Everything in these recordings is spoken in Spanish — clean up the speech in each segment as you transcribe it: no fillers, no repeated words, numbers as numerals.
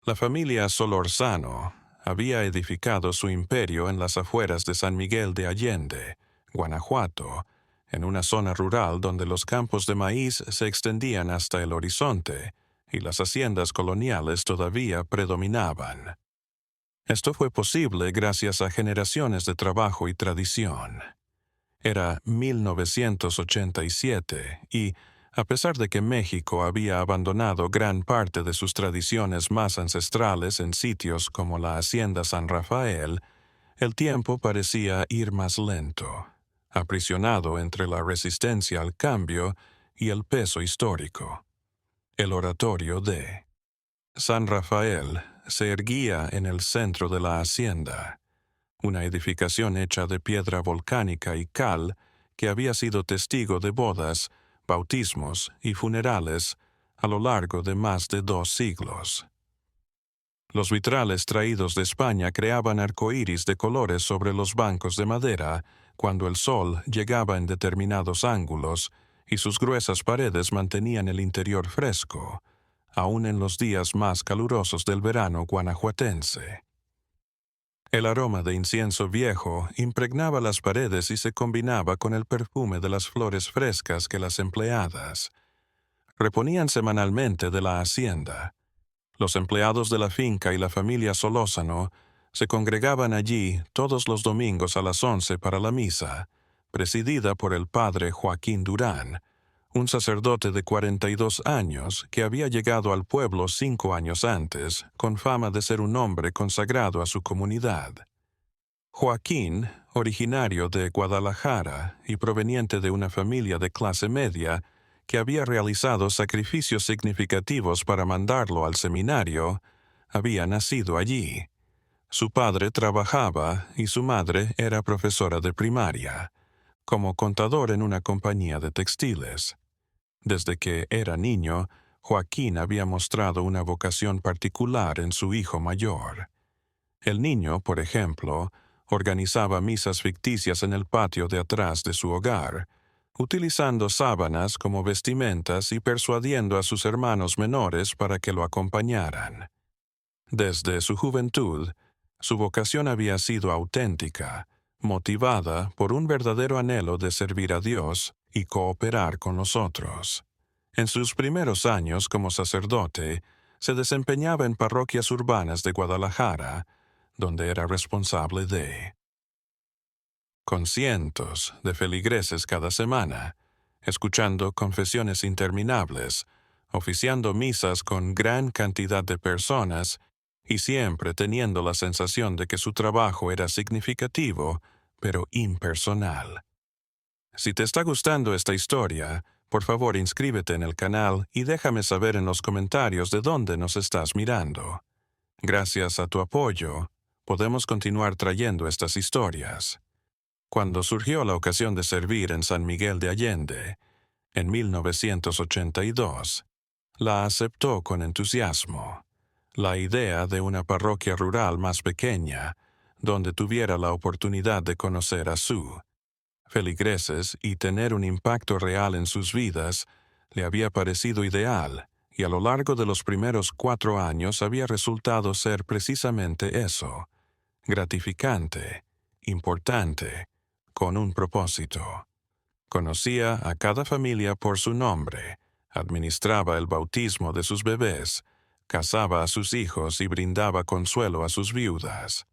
La familia Solorzano había edificado su imperio en las afueras de San Miguel de Allende, Guanajuato, en una zona rural donde los campos de maíz se extendían hasta el horizonte y las haciendas coloniales todavía predominaban. Esto fue posible gracias a generaciones de trabajo y tradición. Era 1987 y, a pesar de que México había abandonado gran parte de sus tradiciones más ancestrales en sitios como la Hacienda San Rafael, el tiempo parecía ir más lento, aprisionado entre la resistencia al cambio y el peso histórico. El oratorio de San Rafael se erguía en el centro de la hacienda, una edificación hecha de piedra volcánica y cal que había sido testigo de bodas, bautismos y funerales a lo largo de más de 2 siglos. Los vitrales traídos de España creaban arcoíris de colores sobre los bancos de madera cuando el sol llegaba en determinados ángulos y sus gruesas paredes mantenían el interior fresco, aun en los días más calurosos del verano guanajuatense. El aroma de incienso viejo impregnaba las paredes y se combinaba con el perfume de las flores frescas que las empleadas reponían semanalmente de la hacienda. Los empleados de la finca y la familia Solórzano se congregaban allí todos los domingos a las 11 para la misa, presidida por el padre Joaquín Durán, un sacerdote de 42 años que había llegado al pueblo 5 años antes, con fama de ser un hombre consagrado a su comunidad. Joaquín, originario de Guadalajara y proveniente de una familia de clase media, que había realizado sacrificios significativos para mandarlo al seminario, había nacido allí. Su padre trabajaba y su madre era profesora de primaria, como contador en una compañía de textiles. Desde que era niño, Joaquín había mostrado una vocación particular en su hijo mayor. El niño, por ejemplo, organizaba misas ficticias en el patio de atrás de su hogar, utilizando sábanas como vestimentas y persuadiendo a sus hermanos menores para que lo acompañaran. Desde su juventud, su vocación había sido auténtica, motivada por un verdadero anhelo de servir a Dios y cooperar con los otros. En sus primeros años como sacerdote, se desempeñaba en parroquias urbanas de Guadalajara, donde era responsable con cientos de feligreses cada semana, escuchando confesiones interminables, oficiando misas con gran cantidad de personas y siempre teniendo la sensación de que su trabajo era significativo, pero impersonal. Si te está gustando esta historia, por favor inscríbete en el canal y déjame saber en los comentarios de dónde nos estás mirando. Gracias a tu apoyo, podemos continuar trayendo estas historias. Cuando surgió la ocasión de servir en San Miguel de Allende, en 1982, la aceptó con entusiasmo. La idea de una parroquia rural más pequeña, donde tuviera la oportunidad de conocer a su feligreses y tener un impacto real en sus vidas, le había parecido ideal, y a lo largo de los primeros 4 años había resultado ser precisamente eso: gratificante, importante, con un propósito. Conocía a cada familia por su nombre, administraba el bautismo de sus bebés, casaba a sus hijos y brindaba consuelo a sus viudas.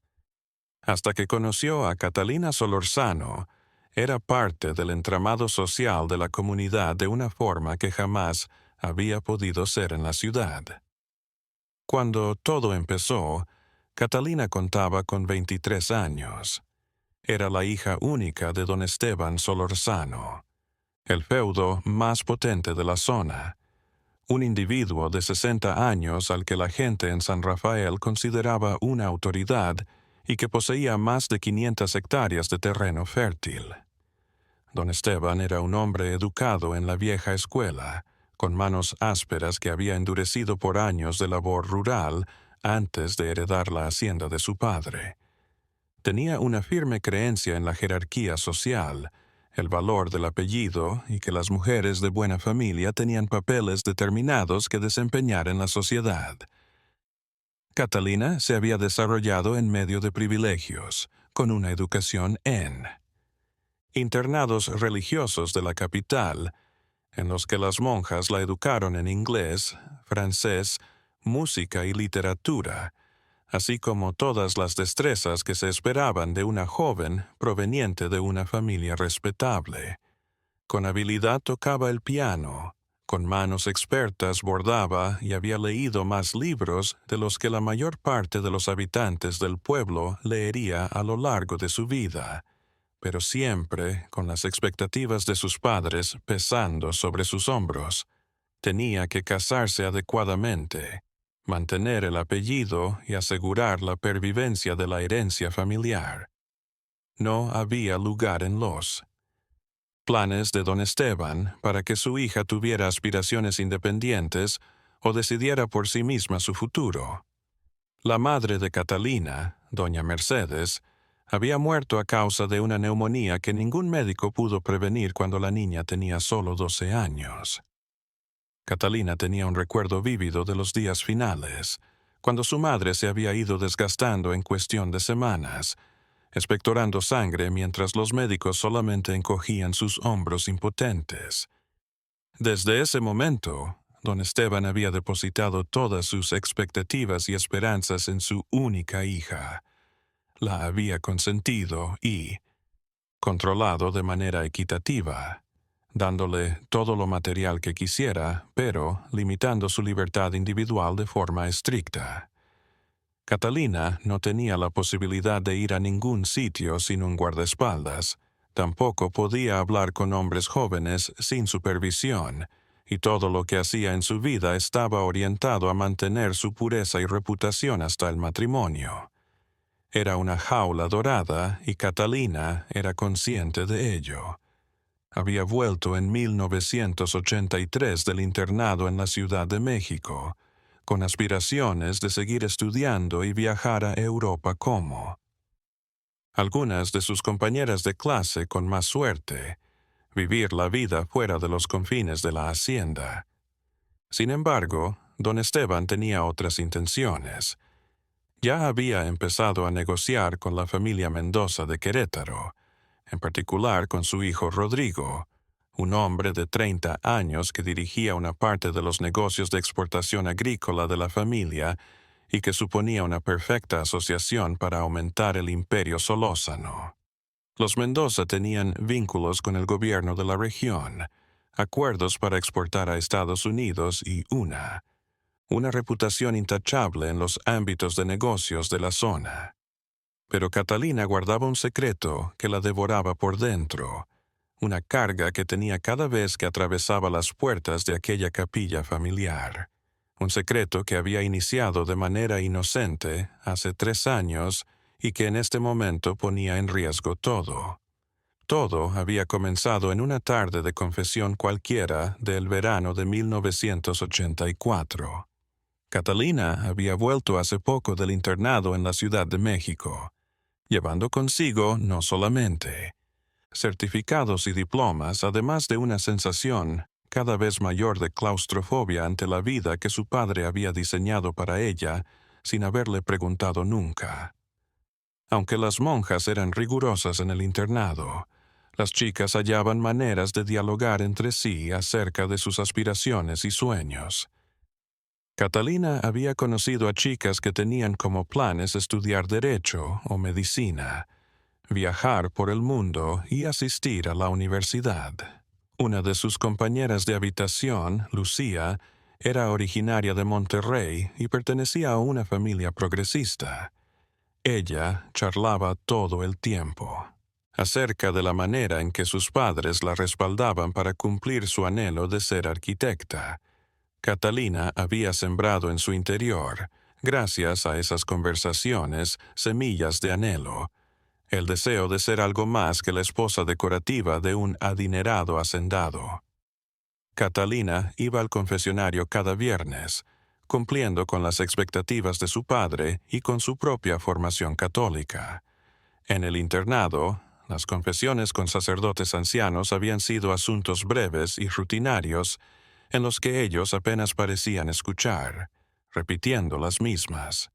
Hasta que conoció a Catalina Solorzano, era parte del entramado social de la comunidad de una forma que jamás había podido ser en la ciudad. Cuando todo empezó, Catalina contaba con 23 años. Era la hija única de don Esteban Solorzano, el feudo más potente de la zona, un individuo de 60 años al que la gente en San Rafael consideraba una autoridad y que poseía más de 500 hectáreas de terreno fértil. Don Esteban era un hombre educado en la vieja escuela, con manos ásperas que había endurecido por años de labor rural antes de heredar la hacienda de su padre. Tenía una firme creencia en la jerarquía social, el valor del apellido y que las mujeres de buena familia tenían papeles determinados que desempeñar en la sociedad. Catalina se había desarrollado en medio de privilegios, con una educación en internados religiosos de la capital, en los que las monjas la educaron en inglés, francés, música y literatura, así como todas las destrezas que se esperaban de una joven proveniente de una familia respetable. Con habilidad tocaba el piano, con manos expertas bordaba y había leído más libros de los que la mayor parte de los habitantes del pueblo leería a lo largo de su vida, pero siempre con las expectativas de sus padres pesando sobre sus hombros. Tenía que casarse adecuadamente, mantener el apellido y asegurar la pervivencia de la herencia familiar. No había lugar en los planes de don Esteban para que su hija tuviera aspiraciones independientes o decidiera por sí misma su futuro. La madre de Catalina, doña Mercedes, había muerto a causa de una neumonía que ningún médico pudo prevenir cuando la niña tenía solo 12 años. Catalina tenía un recuerdo vívido de los días finales, cuando su madre se había ido desgastando en cuestión de semanas, expectorando sangre mientras los médicos solamente encogían sus hombros impotentes. Desde ese momento, don Esteban había depositado todas sus expectativas y esperanzas en su única hija. La había consentido y controlado de manera equitativa, dándole todo lo material que quisiera, pero limitando su libertad individual de forma estricta. Catalina no tenía la posibilidad de ir a ningún sitio sin un guardaespaldas, tampoco podía hablar con hombres jóvenes sin supervisión, y todo lo que hacía en su vida estaba orientado a mantener su pureza y reputación hasta el matrimonio. Era una jaula dorada y Catalina era consciente de ello. Había vuelto en 1983 del internado en la Ciudad de México, con aspiraciones de seguir estudiando y viajar a Europa como algunas de sus compañeras de clase con más suerte, vivir la vida fuera de los confines de la hacienda. Sin embargo, don Esteban tenía otras intenciones. Ya había empezado a negociar con la familia Mendoza de Querétaro, en particular con su hijo Rodrigo, un hombre de 30 años que dirigía una parte de los negocios de exportación agrícola de la familia y que suponía una perfecta asociación para aumentar el imperio solórzano. Los Mendoza tenían vínculos con el gobierno de la región, acuerdos para exportar a Estados Unidos y una reputación intachable en los ámbitos de negocios de la zona. Pero Catalina guardaba un secreto que la devoraba por dentro, una carga que tenía cada vez que atravesaba las puertas de aquella capilla familiar. Un secreto que había iniciado de manera inocente hace 3 años y que en este momento ponía en riesgo todo. Todo había comenzado en una tarde de confesión cualquiera del verano de 1984. Catalina había vuelto hace poco del internado en la Ciudad de México, llevando consigo no solamente certificados y diplomas, además de una sensación cada vez mayor de claustrofobia ante la vida que su padre había diseñado para ella sin haberle preguntado nunca. Aunque las monjas eran rigurosas en el internado, las chicas hallaban maneras de dialogar entre sí acerca de sus aspiraciones y sueños. Catalina había conocido a chicas que tenían como planes estudiar derecho o medicina, viajar por el mundo y asistir a la universidad. Una de sus compañeras de habitación, Lucía, era originaria de Monterrey y pertenecía a una familia progresista. Ella charlaba todo el tiempo acerca de la manera en que sus padres la respaldaban para cumplir su anhelo de ser arquitecta. Catalina había sembrado en su interior, gracias a esas conversaciones, semillas de anhelo, el deseo de ser algo más que la esposa decorativa de un adinerado hacendado. Catalina iba al confesionario cada viernes, cumpliendo con las expectativas de su padre y con su propia formación católica. En el internado, las confesiones con sacerdotes ancianos habían sido asuntos breves y rutinarios en los que ellos apenas parecían escuchar, repitiendo las mismas.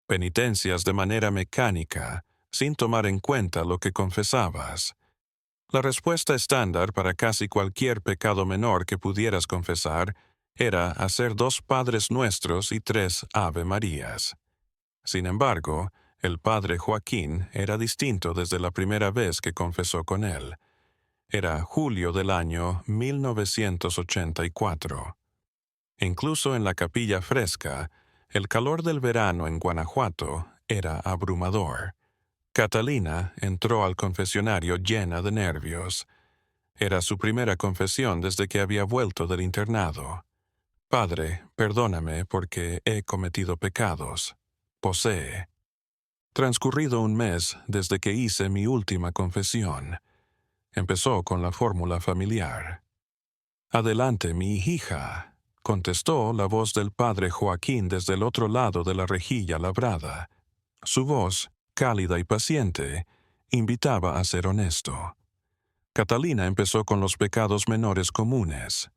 penitencias de manera mecánica, sin tomar en cuenta lo que confesabas. La respuesta estándar para casi cualquier pecado menor que pudieras confesar era hacer 2 Padres Nuestros y 3 Ave Marías. Sin embargo, el padre Joaquín era distinto desde la primera vez que confesó con él. Era julio del año 1984. Incluso en la Capilla Fresca, el calor del verano en Guanajuato era abrumador. Catalina entró al confesionario llena de nervios. Era su primera confesión desde que había vuelto del internado. Padre, perdóname porque he cometido pecados. Posee. Transcurrido un mes desde que hice mi última confesión. Empezó con la fórmula familiar. Adelante, mi hija, contestó la voz del padre Joaquín desde el otro lado de la rejilla labrada. Su voz, cálida y paciente, invitaba a ser honesto. Catalina empezó con los pecados menores comunes.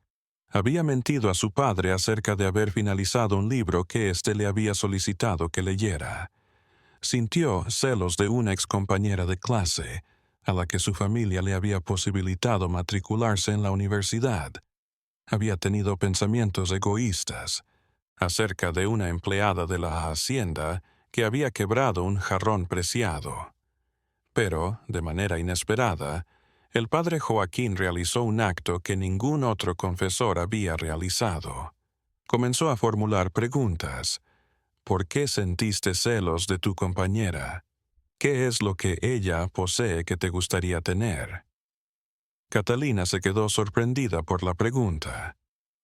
Había mentido a su padre acerca de haber finalizado un libro que éste le había solicitado que leyera. Sintió celos de una excompañera de clase, a la que su familia le había posibilitado matricularse en la universidad. Había tenido pensamientos egoístas acerca de una empleada de la hacienda que había quebrado un jarrón preciado. Pero, de manera inesperada, el padre Joaquín realizó un acto que ningún otro confesor había realizado. Comenzó a formular preguntas. ¿Por qué sentiste celos de tu compañera? ¿Qué es lo que ella posee que te gustaría tener? Catalina se quedó sorprendida por la pregunta.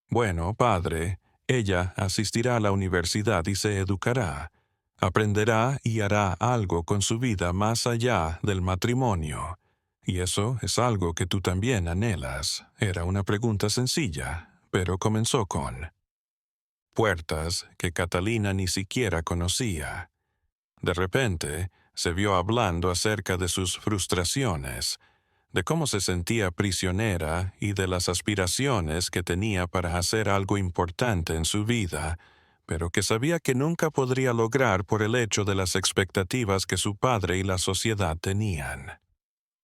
Bueno, padre, ella asistirá a la universidad y se educará. Aprenderá y hará algo con su vida más allá del matrimonio. Y eso es algo que tú también anhelas. Era una pregunta sencilla, pero comenzó con puertas que Catalina ni siquiera conocía. De repente, se vio hablando acerca de sus frustraciones, de cómo se sentía prisionera y de las aspiraciones que tenía para hacer algo importante en su vida, pero que sabía que nunca podría lograr por el hecho de las expectativas que su padre y la sociedad tenían.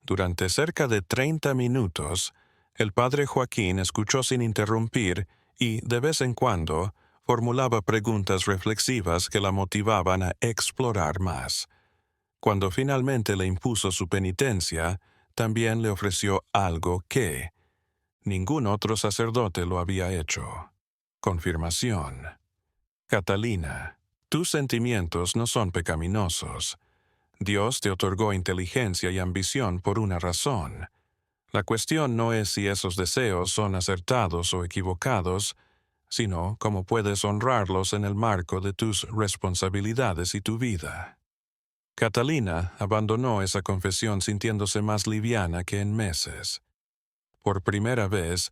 Durante cerca de 30 minutos, el padre Joaquín escuchó sin interrumpir y, de vez en cuando, formulaba preguntas reflexivas que la motivaban a explorar más. Cuando finalmente le impuso su penitencia, también le ofreció algo que ningún otro sacerdote lo había hecho. Confirmación. Catalina, tus sentimientos no son pecaminosos. Dios te otorgó inteligencia y ambición por una razón. La cuestión no es si esos deseos son acertados o equivocados, sino cómo puedes honrarlos en el marco de tus responsabilidades y tu vida. Catalina abandonó esa confesión sintiéndose más liviana que en meses. Por primera vez,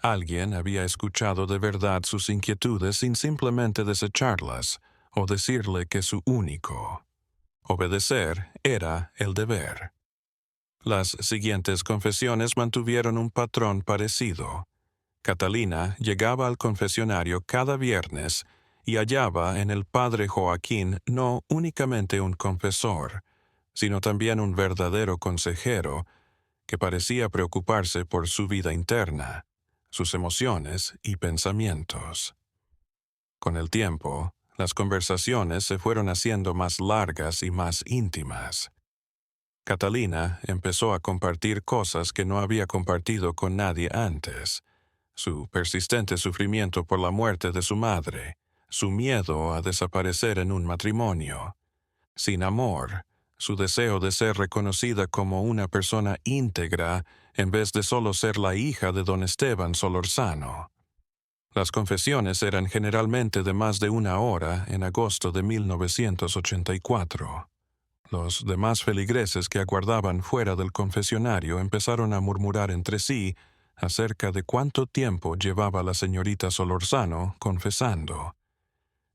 alguien había escuchado de verdad sus inquietudes sin simplemente desecharlas o decirle que su único obedecer era el deber. Las siguientes confesiones mantuvieron un patrón parecido. Catalina llegaba al confesionario cada viernes y hallaba en el padre Joaquín no únicamente un confesor, sino también un verdadero consejero que parecía preocuparse por su vida interna, sus emociones y pensamientos. Con el tiempo, las conversaciones se fueron haciendo más largas y más íntimas. Catalina empezó a compartir cosas que no había compartido con nadie antes: su persistente sufrimiento por la muerte de su madre, su miedo a desaparecer en un matrimonio, sin amor, su deseo de ser reconocida como una persona íntegra en vez de solo ser la hija de don Esteban Solorzano. Las confesiones eran generalmente de más de una hora en agosto de 1984. Los demás feligreses que aguardaban fuera del confesionario empezaron a murmurar entre sí acerca de cuánto tiempo llevaba la señorita Solorzano confesando.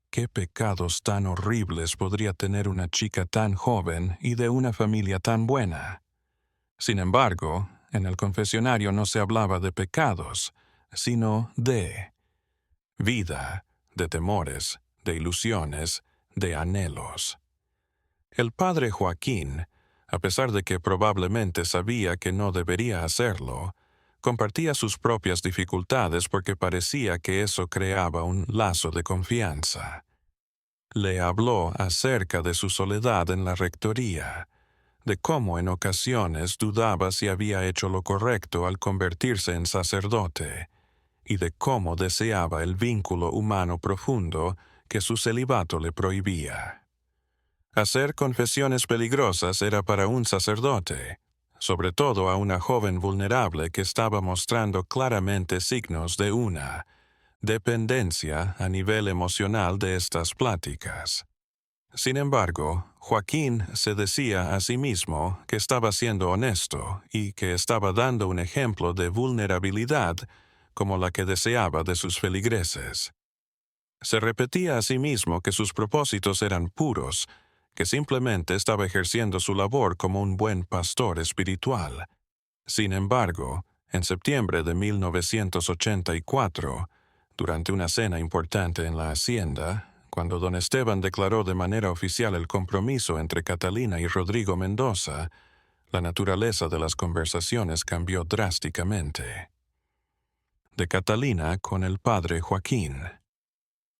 ¿Qué pecados tan horribles podría tener una chica tan joven y de una familia tan buena? Sin embargo, en el confesionario no se hablaba de pecados, sino de vida, de temores, de ilusiones, de anhelos. El padre Joaquín, a pesar de que probablemente sabía que no debería hacerlo, compartía sus propias dificultades porque parecía que eso creaba un lazo de confianza. Le habló acerca de su soledad en la rectoría, de cómo en ocasiones dudaba si había hecho lo correcto al convertirse en sacerdote, y de cómo deseaba el vínculo humano profundo que su celibato le prohibía. Hacer confesiones peligrosas era para un sacerdote, sobre todo a una joven vulnerable que estaba mostrando claramente signos de una dependencia a nivel emocional de estas pláticas. Sin embargo, Joaquín se decía a sí mismo que estaba siendo honesto y que estaba dando un ejemplo de vulnerabilidad como la que deseaba de sus feligreses. Se repetía a sí mismo que sus propósitos eran puros, que simplemente estaba ejerciendo su labor como un buen pastor espiritual. Sin embargo, en septiembre de 1984, durante una cena importante en la hacienda, cuando don Esteban declaró de manera oficial el compromiso entre Catalina y Rodrigo Mendoza, la naturaleza de las conversaciones cambió drásticamente. De Catalina con el padre Joaquín.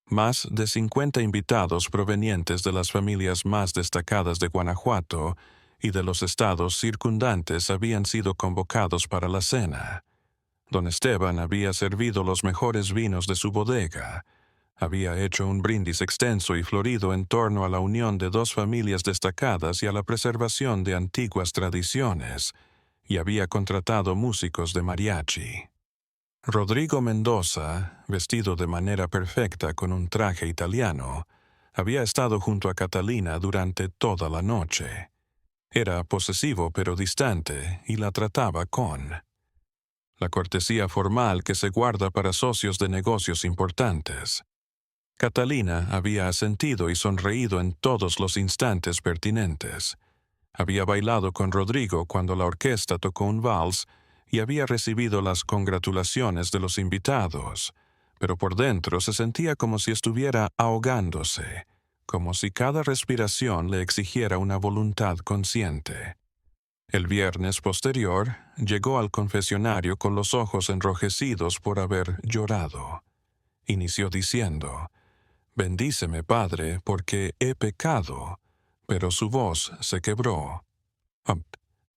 Más de 50 invitados provenientes de las familias más destacadas de Guanajuato y de los estados circundantes habían sido convocados para la cena. Don Esteban había servido los mejores vinos de su bodega, había hecho un brindis extenso y florido en torno a la unión de dos familias destacadas y a la preservación de antiguas tradiciones, y había contratado músicos de mariachi. Rodrigo Mendoza, vestido de manera perfecta con un traje italiano, había estado junto a Catalina durante toda la noche. Era posesivo pero distante y la trataba con la cortesía formal que se guarda para socios de negocios importantes. Catalina había asentido y sonreído en todos los instantes pertinentes. Había bailado con Rodrigo cuando la orquesta tocó un vals y había recibido las congratulaciones de los invitados, pero por dentro se sentía como si estuviera ahogándose, como si cada respiración le exigiera una voluntad consciente. El viernes posterior, llegó al confesionario con los ojos enrojecidos por haber llorado. Inició diciendo: «Bendíceme, Padre, porque he pecado», pero su voz se quebró.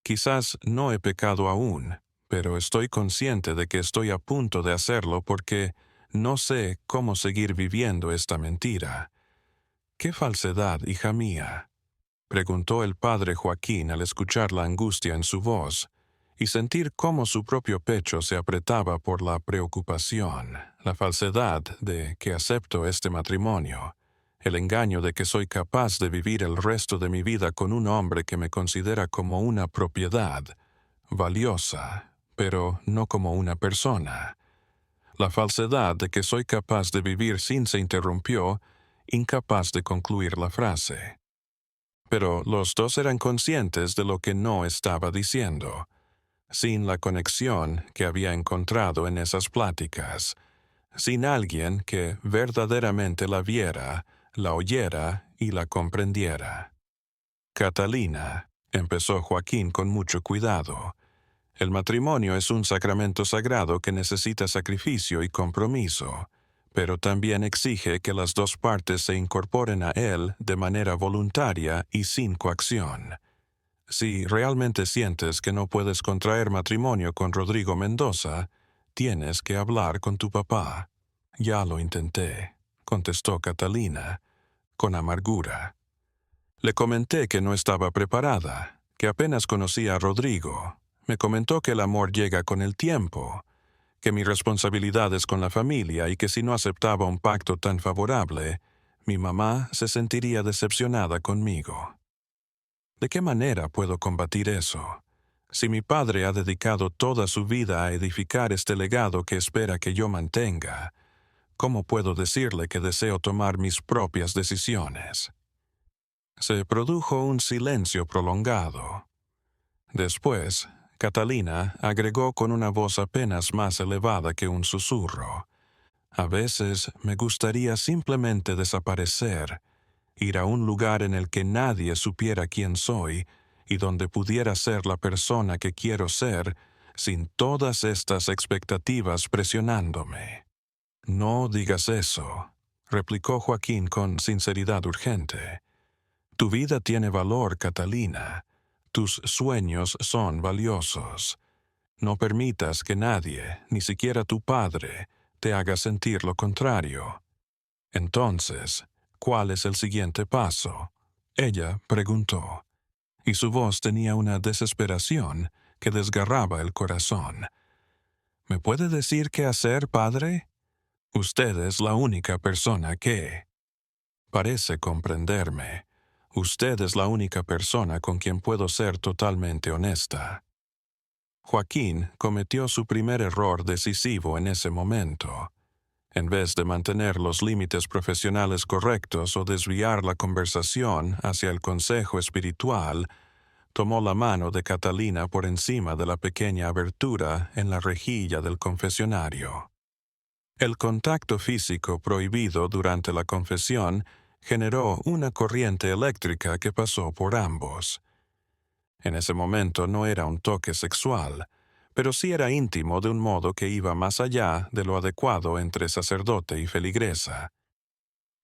Quizás no he pecado aún, pero estoy consciente de que estoy a punto de hacerlo porque no sé cómo seguir viviendo esta mentira. «¿Qué falsedad, hija mía?», preguntó el padre Joaquín al escuchar la angustia en su voz y sentir cómo su propio pecho se apretaba por la preocupación, la falsedad de que acepto este matrimonio, el engaño de que soy capaz de vivir el resto de mi vida con un hombre que me considera como una propiedad, valiosa, pero no como una persona. La falsedad de que soy capaz de vivir sin se interrumpió, incapaz de concluir la frase. Pero los dos eran conscientes de lo que no estaba diciendo, sin la conexión que había encontrado en esas pláticas, sin alguien que verdaderamente la viera, la oyera y la comprendiera. «Catalina», empezó Joaquín con mucho cuidado, «el matrimonio es un sacramento sagrado que necesita sacrificio y compromiso, pero también exige que las dos partes se incorporen a él de manera voluntaria y sin coacción. Si realmente sientes que no puedes contraer matrimonio con Rodrigo Mendoza, tienes que hablar con tu papá». «Ya lo intenté», contestó Catalina, con amargura. «Le comenté que no estaba preparada, que apenas conocía a Rodrigo. Me comentó que el amor llega con el tiempo, que mi responsabilidad es con la familia y que si no aceptaba un pacto tan favorable, mi mamá se sentiría decepcionada conmigo. ¿De qué manera puedo combatir eso? Si mi padre ha dedicado toda su vida a edificar este legado que espera que yo mantenga, ¿cómo puedo decirle que deseo tomar mis propias decisiones?» Se produjo un silencio prolongado. Después, Catalina agregó con una voz apenas más elevada que un susurro: «A veces me gustaría simplemente desaparecer ir a un lugar en el que nadie supiera quién soy y donde pudiera ser la persona que quiero ser sin todas estas expectativas presionándome. No digas eso, replicó Joaquín con sinceridad urgente. Tu vida tiene valor, Catalina. Tus sueños son valiosos. No permitas que nadie, ni siquiera tu padre, te haga sentir lo contrario. Entonces, ¿cuál es el siguiente paso? Ella preguntó, y su voz tenía una desesperación que desgarraba el corazón. ¿Me puede decir qué hacer, padre? Usted es la única persona que... Parece comprenderme. Usted es la única persona con quien puedo ser totalmente honesta. Joaquín cometió su primer error decisivo en ese momento. En vez de mantener los límites profesionales correctos o desviar la conversación hacia el consejo espiritual, tomó la mano de Catalina por encima de la pequeña abertura en la rejilla del confesionario. El contacto físico prohibido durante la confesión generó una corriente eléctrica que pasó por ambos. En ese momento no era un toque sexual, pero sí era íntimo de un modo que iba más allá de lo adecuado entre sacerdote y feligresa.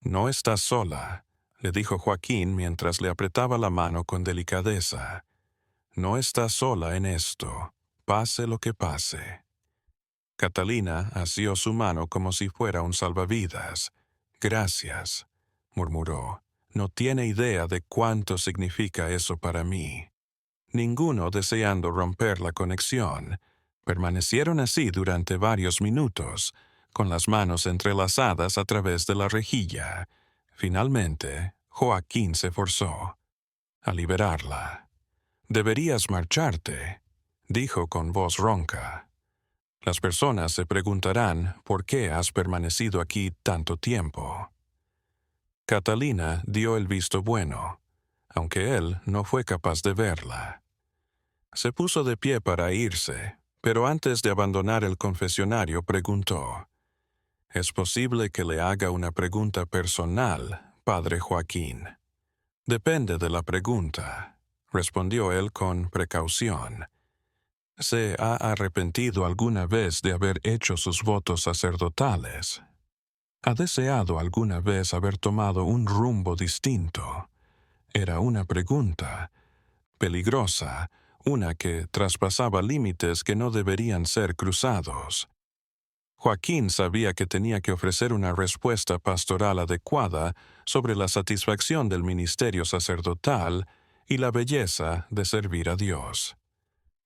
«No estás sola», le dijo Joaquín mientras le apretaba la mano con delicadeza. «No estás sola en esto, pase lo que pase». Catalina asió su mano como si fuera un salvavidas. «Gracias», murmuró. «No tiene idea de cuánto significa eso para mí». Ninguno deseando romper la conexión, permanecieron así durante varios minutos, con las manos entrelazadas a través de la rejilla. Finalmente, Joaquín se forzó a liberarla. «Deberías marcharte», dijo con voz ronca. «Las personas se preguntarán por qué has permanecido aquí tanto tiempo». Catalina dio el visto bueno, aunque él no fue capaz de verla. Se puso de pie para irse, pero antes de abandonar el confesionario preguntó, «¿Es posible que le haga una pregunta personal, padre Joaquín?» «Depende de la pregunta», respondió él con precaución. «¿Se ha arrepentido alguna vez de haber hecho sus votos sacerdotales? ¿Ha deseado alguna vez haber tomado un rumbo distinto?» Era una pregunta peligrosa, una que traspasaba límites que no deberían ser cruzados. Joaquín sabía que tenía que ofrecer una respuesta pastoral adecuada sobre la satisfacción del ministerio sacerdotal y la belleza de servir a Dios.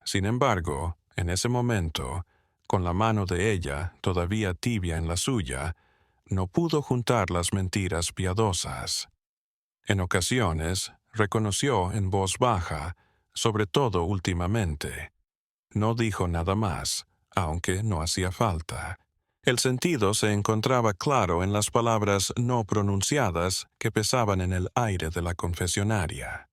Sin embargo, en ese momento, con la mano de ella todavía tibia en la suya, no pudo juntar las mentiras piadosas. En ocasiones, reconoció en voz baja, sobre todo últimamente. No dijo nada más, aunque no hacía falta. El sentido se encontraba claro en las palabras no pronunciadas que pesaban en el aire de la confesionaria.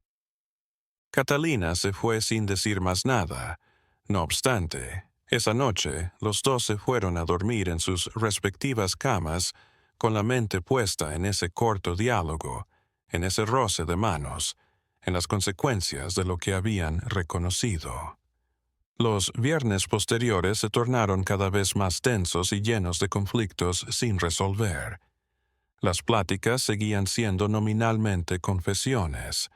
Catalina se fue sin decir más nada. No obstante, esa noche los dos se fueron a dormir en sus respectivas camas con la mente puesta en ese corto diálogo, en ese roce de manos, en las consecuencias de lo que habían reconocido. Los viernes posteriores se tornaron cada vez más tensos y llenos de conflictos sin resolver. Las pláticas seguían siendo nominalmente confesiones.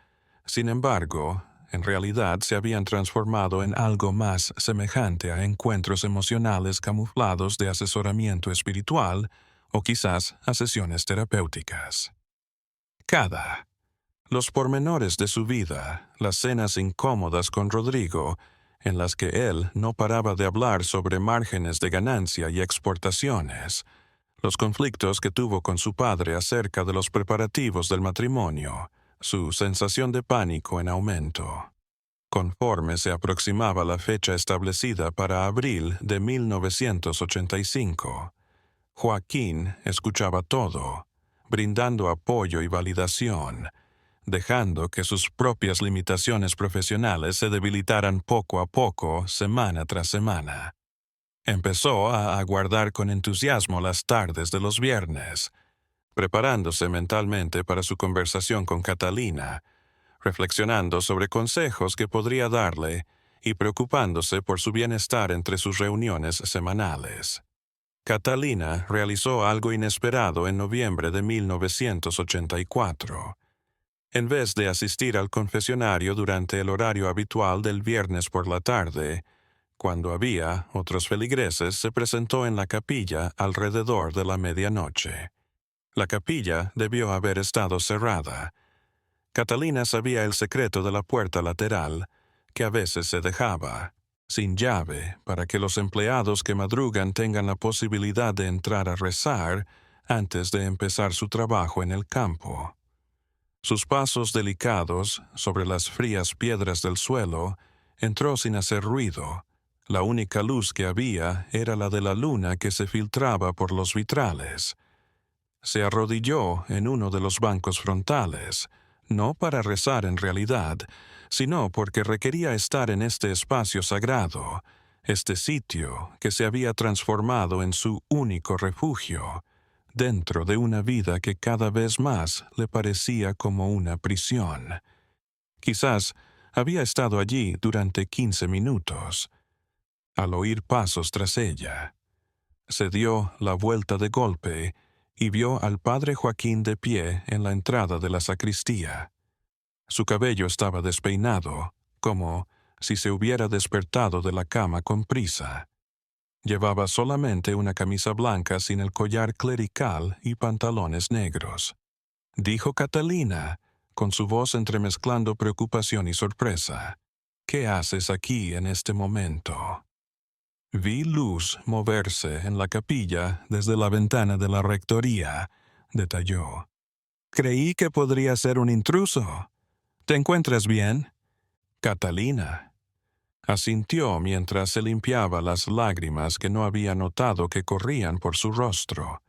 Sin embargo, en realidad se habían transformado en algo más semejante a encuentros emocionales camuflados de asesoramiento espiritual o quizás a sesiones terapéuticas. Los pormenores de su vida, las cenas incómodas con Rodrigo, en las que él no paraba de hablar sobre márgenes de ganancia y exportaciones, los conflictos que tuvo con su padre acerca de los preparativos del matrimonio, su sensación de pánico en aumento. Conforme se aproximaba la fecha establecida para abril de 1985, Joaquín escuchaba todo, brindando apoyo y validación, dejando que sus propias limitaciones profesionales se debilitaran poco a poco, semana tras semana. Empezó a aguardar con entusiasmo las tardes de los viernes. preparándose mentalmente para su conversación con Catalina, reflexionando sobre consejos que podría darle y preocupándose por su bienestar entre sus reuniones semanales. Catalina realizó algo inesperado en noviembre de 1984. En vez de asistir al confesionario durante el horario habitual del viernes por la tarde, cuando había otros feligreses, se presentó en la capilla alrededor de la medianoche. La capilla debió haber estado cerrada. Catalina sabía el secreto de la puerta lateral, que a veces se dejaba sin llave para que los empleados que madrugan tengan la posibilidad de entrar a rezar antes de empezar su trabajo en el campo. Sus pasos delicados sobre las frías piedras del suelo entró sin hacer ruido. La única luz que había era la de la luna que se filtraba por los vitrales. Se arrodilló en uno de los bancos frontales, no para rezar en realidad, sino porque requería estar en este espacio sagrado, este sitio que se había transformado en su único refugio, dentro de una vida que cada vez más le parecía como una prisión. Quizás había estado allí durante 15 minutos. Al oír pasos tras ella, se dio la vuelta de golpe y vio al padre Joaquín de pie en la entrada de la sacristía. Su cabello estaba despeinado, como si se hubiera despertado de la cama con prisa. Llevaba solamente una camisa blanca sin el collar clerical y pantalones negros. Dijo Catalina, con su voz entremezclando preocupación y sorpresa: «¿Qué haces aquí en este momento?» Vi luz moverse en la capilla desde la ventana de la rectoría, detalló. Creí que podría ser un intruso. ¿Te encuentras bien? Catalina asintió mientras se limpiaba las lágrimas que no había notado que corrían por su rostro.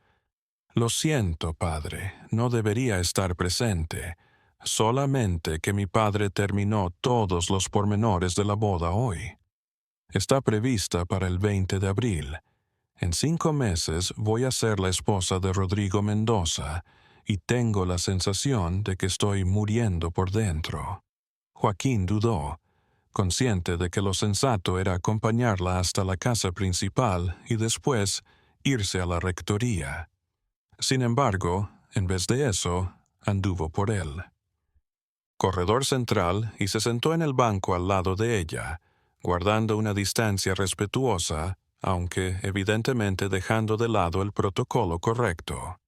Lo siento, padre, no debería estar presente. Solamente que mi padre terminó todos los pormenores de la boda hoy. Está prevista para el 20 de abril. En 5 meses voy a ser la esposa de Rodrigo Mendoza y tengo la sensación de que estoy muriendo por dentro. Joaquín dudó, consciente de que lo sensato era acompañarla hasta la casa principal y después irse a la rectoría. Sin embargo, en vez de eso, anduvo por él. Corredor central y se sentó en el banco al lado de ella, guardando una distancia respetuosa, aunque evidentemente dejando de lado el protocolo correcto.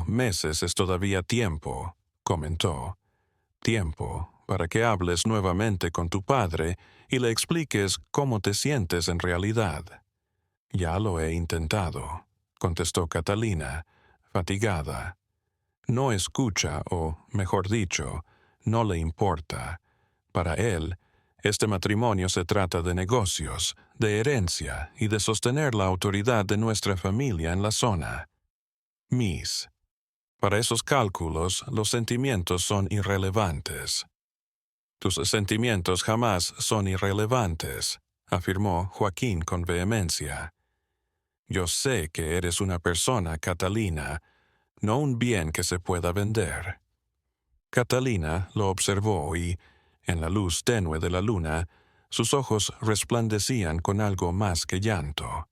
Meses es todavía tiempo, comentó. Tiempo para que hables nuevamente con tu padre y le expliques cómo te sientes en realidad. Ya lo he intentado, contestó Catalina, fatigada. No escucha, o, mejor dicho, no le importa. Para él, este matrimonio se trata de negocios, de herencia y de sostener la autoridad de nuestra familia en la zona. Para esos cálculos, los sentimientos son irrelevantes. Tus sentimientos jamás son irrelevantes, afirmó Joaquín con vehemencia. Yo sé que eres una persona, Catalina, no un bien que se pueda vender. Catalina lo observó y, en la luz tenue de la luna, sus ojos resplandecían con algo más que llanto.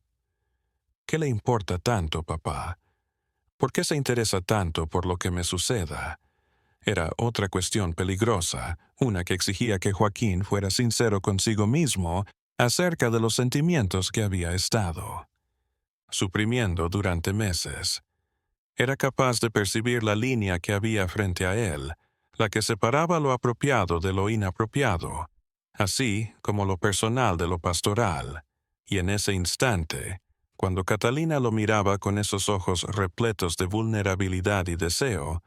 ¿Qué le importa tanto, papá? ¿Por qué se interesa tanto por lo que me suceda? Era otra cuestión peligrosa, una que exigía que Joaquín fuera sincero consigo mismo acerca de los sentimientos que había estado suprimiendo durante meses. Era capaz de percibir la línea que había frente a él, la que separaba lo apropiado de lo inapropiado, así como lo personal de lo pastoral. Y en ese instante, cuando Catalina lo miraba con esos ojos repletos de vulnerabilidad y deseo,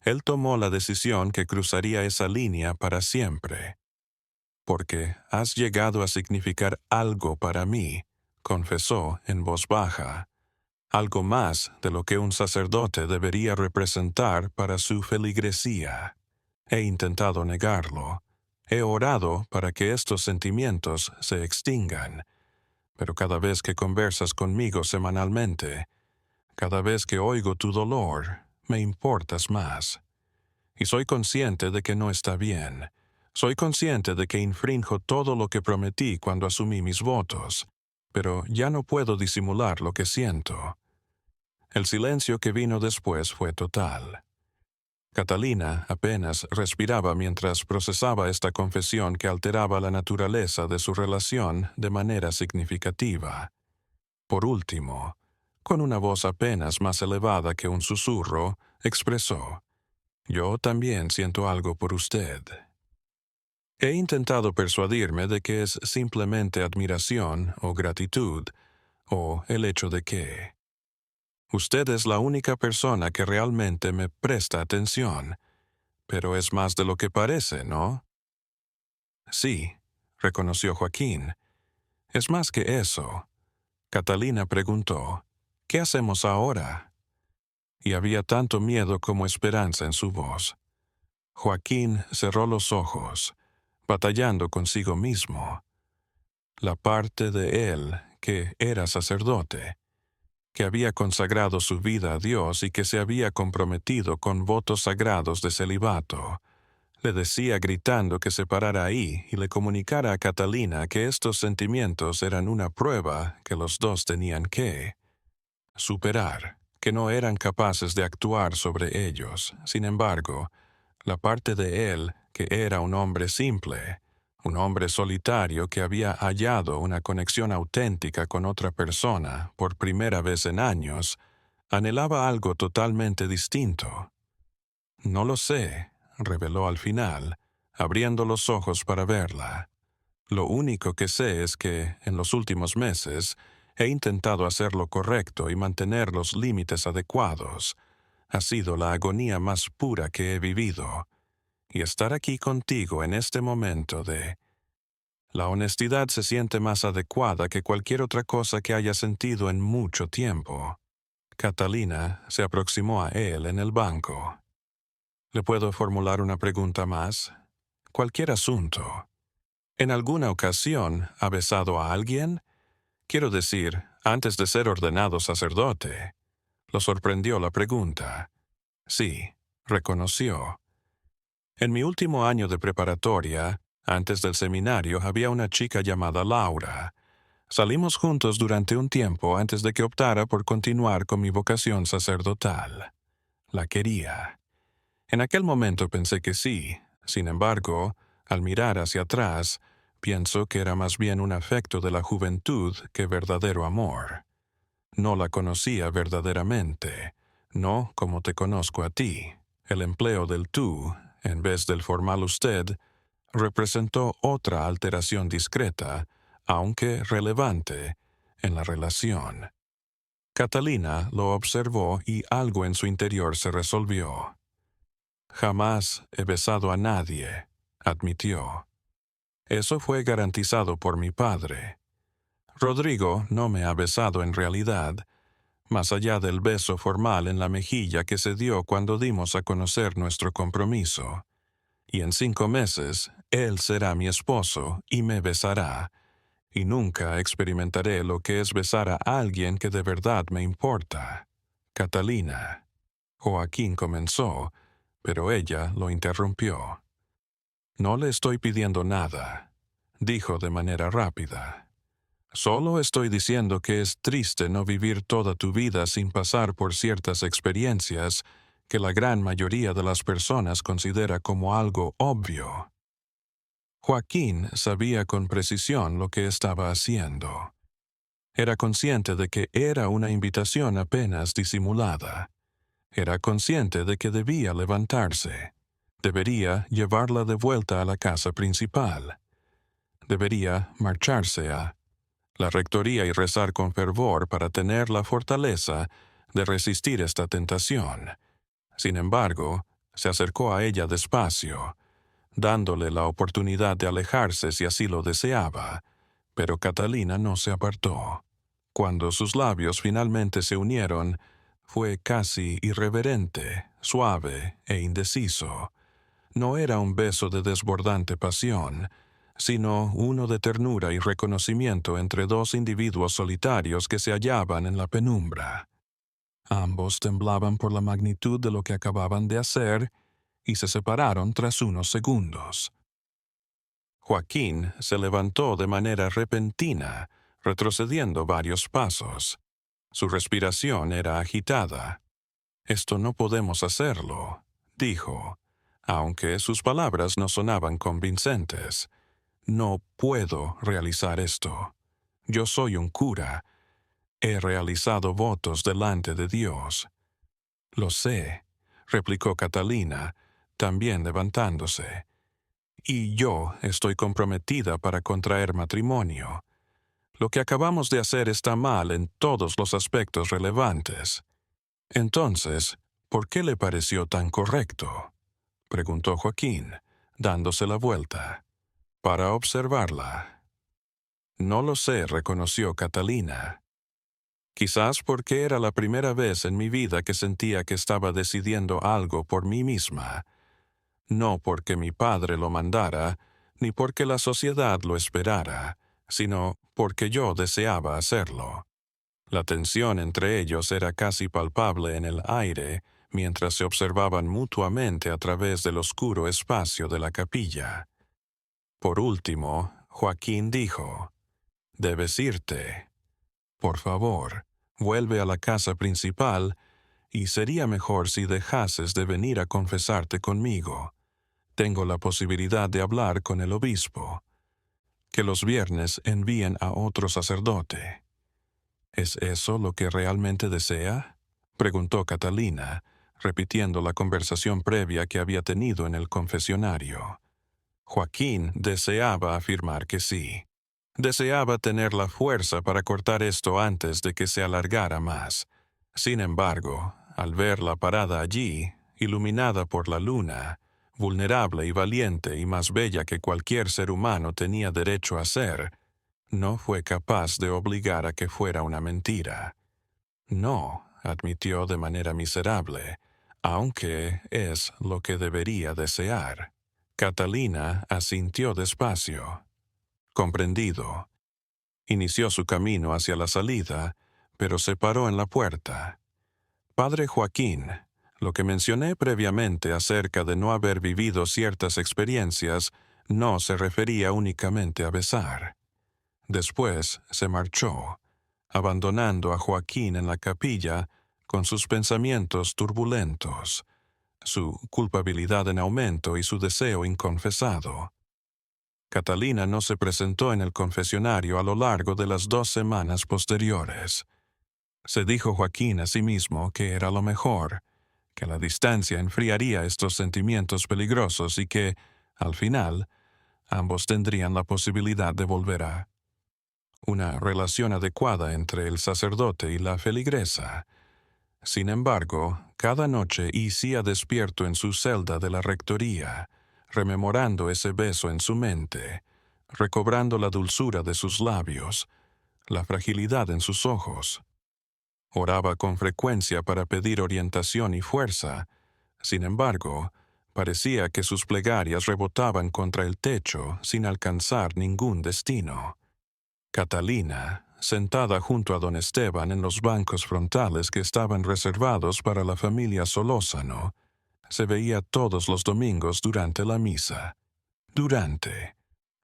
él tomó la decisión que cruzaría esa línea para siempre. Porque has llegado a significar algo para mí, confesó en voz baja. Algo más de lo que un sacerdote debería representar para su feligresía. He intentado negarlo. He orado para que estos sentimientos se extingan. Pero cada vez que conversas conmigo semanalmente, Cada vez que oigo tu dolor, me importas más. Y soy consciente de que no está bien. Soy consciente de que infrinjo todo lo que prometí cuando asumí mis votos, pero ya no puedo disimular lo que siento. El silencio que vino después fue total. Catalina apenas respiraba mientras procesaba esta confesión que alteraba la naturaleza de su relación de manera significativa. Por último, con una voz apenas más elevada que un susurro, expresó: «Yo también siento algo por usted». He intentado persuadirme de que es simplemente admiración o gratitud, o el hecho de que usted es la única persona que realmente me presta atención, pero es más de lo que parece, ¿no? Sí, reconoció Joaquín. Es más que eso. Catalina preguntó: «¿Qué hacemos ahora?». Y había tanto miedo como esperanza en su voz. Joaquín cerró los ojos, batallando consigo mismo. La parte de él que era sacerdote, que había consagrado su vida a Dios y que se había comprometido con votos sagrados de celibato, le decía gritando que se parara ahí y le comunicara a Catalina que estos sentimientos eran una prueba que los dos tenían que superar, que no eran capaces de actuar sobre ellos. Sin embargo, la parte de él, que era un hombre simple, un hombre solitario que había hallado una conexión auténtica con otra persona por primera vez en años, anhelaba algo totalmente distinto. «No lo sé», reveló al final, abriendo los ojos para verla. «Lo único que sé es que, en los últimos meses, he intentado hacer lo correcto y mantener los límites adecuados. Ha sido la agonía más pura que he vivido. Y estar aquí contigo en este momento de... La honestidad se siente más adecuada que cualquier otra cosa que haya sentido en mucho tiempo». Catalina se aproximó a él en el banco. «¿Le puedo formular una pregunta más? Cualquier asunto. ¿En alguna ocasión ha besado a alguien? Quiero decir, antes de ser ordenado sacerdote». Lo sorprendió la pregunta. «Sí», reconoció. «En mi último año de preparatoria, antes del seminario, había una chica llamada Laura. Salimos juntos durante un tiempo antes de que optara por continuar con mi vocación sacerdotal. La quería. En aquel momento pensé que sí. Sin embargo, al mirar hacia atrás, pienso que era más bien un afecto de la juventud que verdadero amor. No la conocía verdaderamente, no como te conozco a ti. El empleo del tú, en vez del formal usted, representó otra alteración discreta, aunque relevante, en la relación». Catalina lo observó y algo en su interior se resolvió. «Jamás he besado a nadie», admitió. «Eso fue garantizado por mi padre. Rodrigo no me ha besado en realidad, más allá del beso formal en la mejilla que se dio cuando dimos a conocer nuestro compromiso. Y en 5 meses, él será mi esposo y me besará, y nunca experimentaré lo que es besar a alguien que de verdad me importa». «Catalina». Joaquín comenzó, pero ella lo interrumpió. «No le estoy pidiendo nada», dijo de manera rápida. «Solo estoy diciendo que es triste no vivir toda tu vida sin pasar por ciertas experiencias que la gran mayoría de las personas considera como algo obvio». Joaquín sabía con precisión lo que estaba haciendo. Era consciente de que era una invitación apenas disimulada. Era consciente de que debía levantarse. Debería llevarla de vuelta a la casa principal. Debería marcharse a la rectoría y rezar con fervor para tener la fortaleza de resistir esta tentación. Sin embargo, se acercó a ella despacio, dándole la oportunidad de alejarse si así lo deseaba, pero Catalina no se apartó. Cuando sus labios finalmente se unieron, fue casi irreverente, suave e indeciso. No era un beso de desbordante pasión, sino uno de ternura y reconocimiento entre dos individuos solitarios que se hallaban en la penumbra. Ambos temblaban por la magnitud de lo que acababan de hacer y se separaron tras unos segundos. Joaquín se levantó de manera repentina, retrocediendo varios pasos. Su respiración era agitada. «Esto no podemos hacerlo», dijo, aunque sus palabras no sonaban convincentes. «No puedo realizar esto. Yo soy un cura. He realizado votos delante de Dios». «Lo sé», replicó Catalina, también levantándose. «Y yo estoy comprometida para contraer matrimonio. Lo que acabamos de hacer está mal en todos los aspectos relevantes». «Entonces, ¿por qué le pareció tan correcto?», preguntó Joaquín, dándose la vuelta. «Para observarla». «No lo sé», reconoció Catalina. «Quizás porque era la primera vez en mi vida que sentía que estaba decidiendo algo por mí misma. No porque mi padre lo mandara, ni porque la sociedad lo esperara, sino porque yo deseaba hacerlo». La tensión entre ellos era casi palpable en el aire mientras se observaban mutuamente a través del oscuro espacio de la capilla. Por último, Joaquín dijo: «Debes irte. Por favor, vuelve a la casa principal y sería mejor si dejases de venir a confesarte conmigo. Tengo la posibilidad de hablar con el obispo. Que los viernes envíen a otro sacerdote». «¿Es eso lo que realmente desea?», preguntó Catalina, repitiendo la conversación previa que había tenido en el confesionario. Joaquín deseaba afirmar que sí. Deseaba tener la fuerza para cortar esto antes de que se alargara más. Sin embargo, al verla parada allí, iluminada por la luna, vulnerable y valiente y más bella que cualquier ser humano tenía derecho a ser, no fue capaz de obligar a que fuera una mentira. «No», admitió de manera miserable, «aunque es lo que debería desear». Catalina asintió despacio. «Comprendido». Inició su camino hacia la salida, pero se paró en la puerta. «Padre Joaquín, lo que mencioné previamente acerca de no haber vivido ciertas experiencias no se refería únicamente a besar». Después se marchó, abandonando a Joaquín en la capilla con sus pensamientos turbulentos, su culpabilidad en aumento y su deseo inconfesado. Catalina no se presentó en el confesionario a lo largo de las 2 semanas posteriores. Se dijo Joaquín a sí mismo que era lo mejor, que la distancia enfriaría estos sentimientos peligrosos y que, al final, ambos tendrían la posibilidad de volver a una relación adecuada entre el sacerdote y la feligresa. Sin embargo, cada noche yacía despierto en su celda de la rectoría, rememorando ese beso en su mente, recobrando la dulzura de sus labios, la fragilidad en sus ojos. Oraba con frecuencia para pedir orientación y fuerza. Sin embargo, parecía que sus plegarias rebotaban contra el techo sin alcanzar ningún destino. Catalina, sentada junto a don Esteban en los bancos frontales que estaban reservados para la familia Solórzano, se veía todos los domingos durante la misa. Durante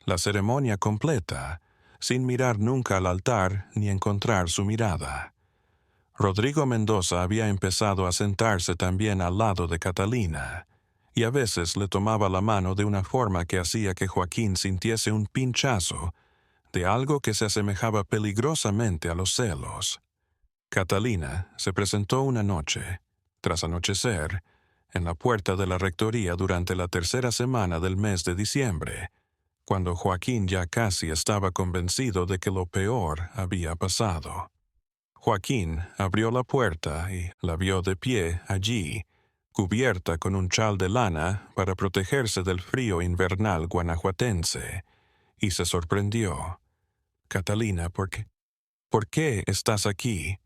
la ceremonia completa, sin mirar nunca al altar ni encontrar su mirada. Rodrigo Mendoza había empezado a sentarse también al lado de Catalina, y a veces le tomaba la mano de una forma que hacía que Joaquín sintiese un pinchazo de algo que se asemejaba peligrosamente a los celos. Catalina se presentó una noche, tras anochecer, en la puerta de la rectoría durante la 3ª semana del mes de diciembre, cuando Joaquín ya casi estaba convencido de que lo peor había pasado. Joaquín abrió la puerta y la vio de pie allí, cubierta con un chal de lana para protegerse del frío invernal guanajuatense, y se sorprendió. «Catalina, ¿por qué estás aquí?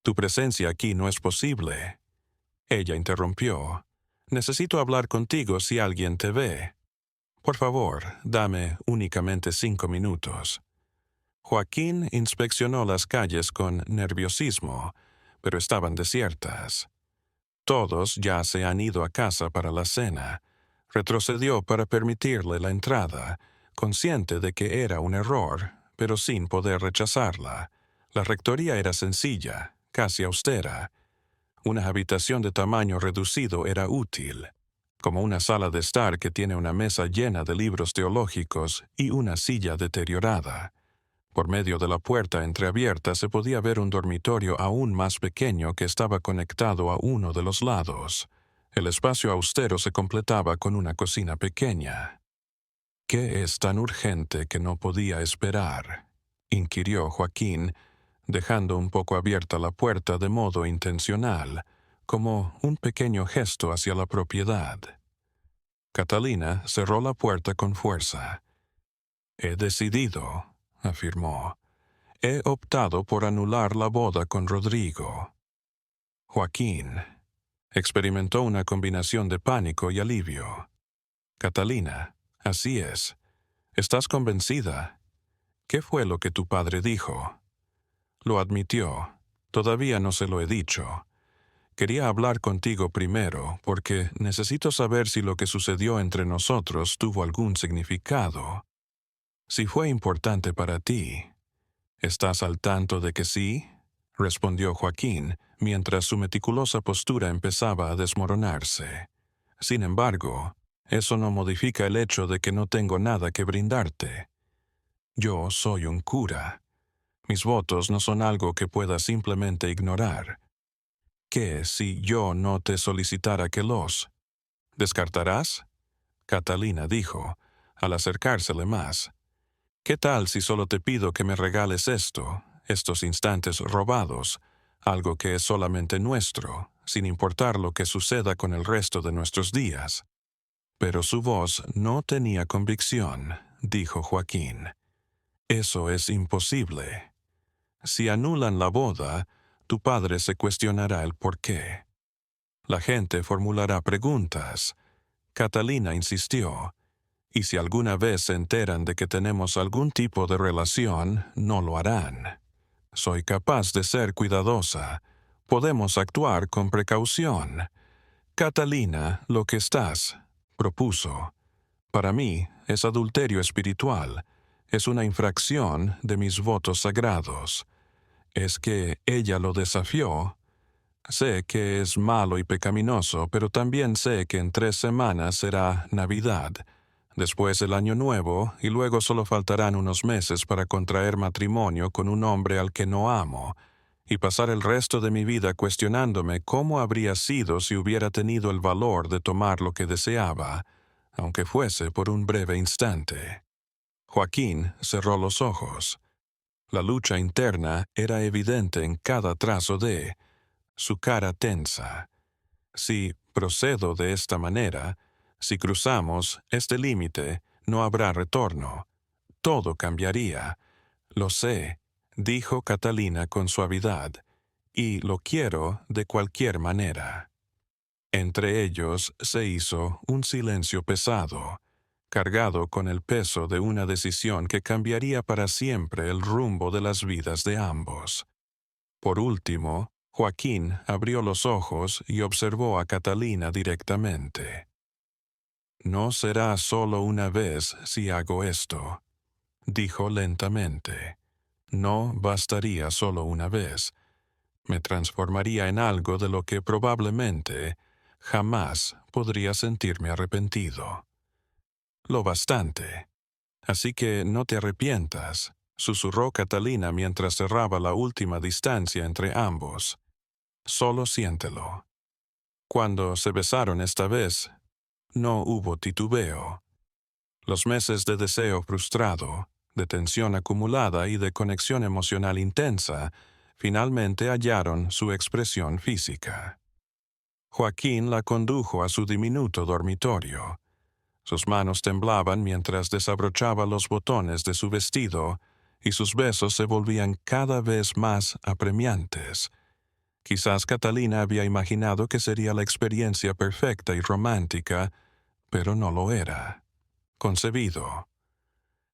Tu presencia aquí no es posible». Ella interrumpió. «Necesito hablar contigo si alguien te ve. Por favor, dame únicamente 5 minutos». Joaquín inspeccionó las calles con nerviosismo, pero estaban desiertas. Todos ya se han ido a casa para la cena. Retrocedió para permitirle la entrada, consciente de que era un error, pero sin poder rechazarla. La rectoría era sencilla, casi austera. Una habitación de tamaño reducido era útil, como una sala de estar que tiene una mesa llena de libros teológicos y una silla deteriorada. Por medio de la puerta entreabierta se podía ver un dormitorio aún más pequeño que estaba conectado a uno de los lados. El espacio austero se completaba con una cocina pequeña. «¿Qué es tan urgente que no podía esperar?», inquirió Joaquín, dejando un poco abierta la puerta de modo intencional, como un pequeño gesto hacia la propiedad. Catalina cerró la puerta con fuerza. «He decidido», afirmó. «He optado por anular la boda con Rodrigo». Joaquín experimentó una combinación de pánico y alivio. «Catalina, así es. ¿Estás convencida? ¿Qué fue lo que tu padre dijo?» Lo admitió. «Todavía no se lo he dicho. Quería hablar contigo primero porque necesito saber si lo que sucedió entre nosotros tuvo algún significado. Si fue importante para ti». «¿Estás al tanto de que sí?», respondió Joaquín, mientras su meticulosa postura empezaba a desmoronarse. «Sin embargo, eso no modifica el hecho de que no tengo nada que brindarte. Yo soy un cura. Mis votos no son algo que puedas simplemente ignorar. ¿Qué si yo no te solicitara que los descartarás?», Catalina dijo, al acercársele más. «¿Qué tal si solo te pido que me regales estos instantes robados, algo que es solamente nuestro, sin importar lo que suceda con el resto de nuestros días?» Pero su voz no tenía convicción, dijo Joaquín. «Eso es imposible. Si anulan la boda, tu padre se cuestionará el porqué. La gente formulará preguntas». Catalina insistió. «Y si alguna vez se enteran de que tenemos algún tipo de relación, no lo harán. Soy capaz de ser cuidadosa. Podemos actuar con precaución. Catalina, lo que estás», propuso. «Para mí es adulterio espiritual. Es una infracción de mis votos sagrados. Es que ella lo desafió. Sé que es malo y pecaminoso, pero también sé que en 3 semanas será Navidad, después el Año Nuevo, y luego solo faltarán unos meses para contraer matrimonio con un hombre al que no amo, y pasar el resto de mi vida cuestionándome cómo habría sido si hubiera tenido el valor de tomar lo que deseaba, aunque fuese por un breve instante». Joaquín cerró los ojos. La lucha interna era evidente en cada trazo de su cara tensa. «Si procedo de esta manera, si cruzamos este límite, no habrá retorno. Todo cambiaría. Lo sé», dijo Catalina con suavidad, «y lo quiero de cualquier manera». Entre ellos se hizo un silencio pesado, cargado con el peso de una decisión que cambiaría para siempre el rumbo de las vidas de ambos. Por último, Joaquín abrió los ojos y observó a Catalina directamente. «No será solo una vez si hago esto», dijo lentamente. «No bastaría solo una vez. Me transformaría en algo de lo que probablemente jamás podría sentirme arrepentido. Lo bastante. Así que no te arrepientas», susurró Catalina mientras cerraba la última distancia entre ambos. «Solo siéntelo». Cuando se besaron esta vez, no hubo titubeo. Los meses de deseo frustrado, de tensión acumulada y de conexión emocional intensa, finalmente hallaron su expresión física. Joaquín la condujo a su diminuto dormitorio. Sus manos temblaban mientras desabrochaba los botones de su vestido, y sus besos se volvían cada vez más apremiantes. Quizás Catalina había imaginado que sería la experiencia perfecta y romántica, pero no lo era. Concebido.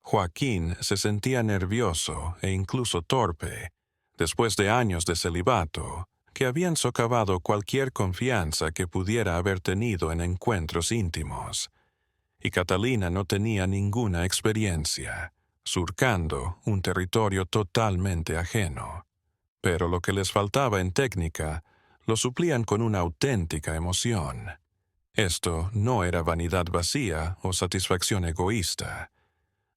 Joaquín se sentía nervioso e incluso torpe. Después de años de celibato, que habían socavado cualquier confianza que pudiera haber tenido en encuentros íntimos. Y Catalina no tenía ninguna experiencia, surcando un territorio totalmente ajeno. Pero lo que les faltaba en técnica lo suplían con una auténtica emoción. Esto no era vanidad vacía o satisfacción egoísta.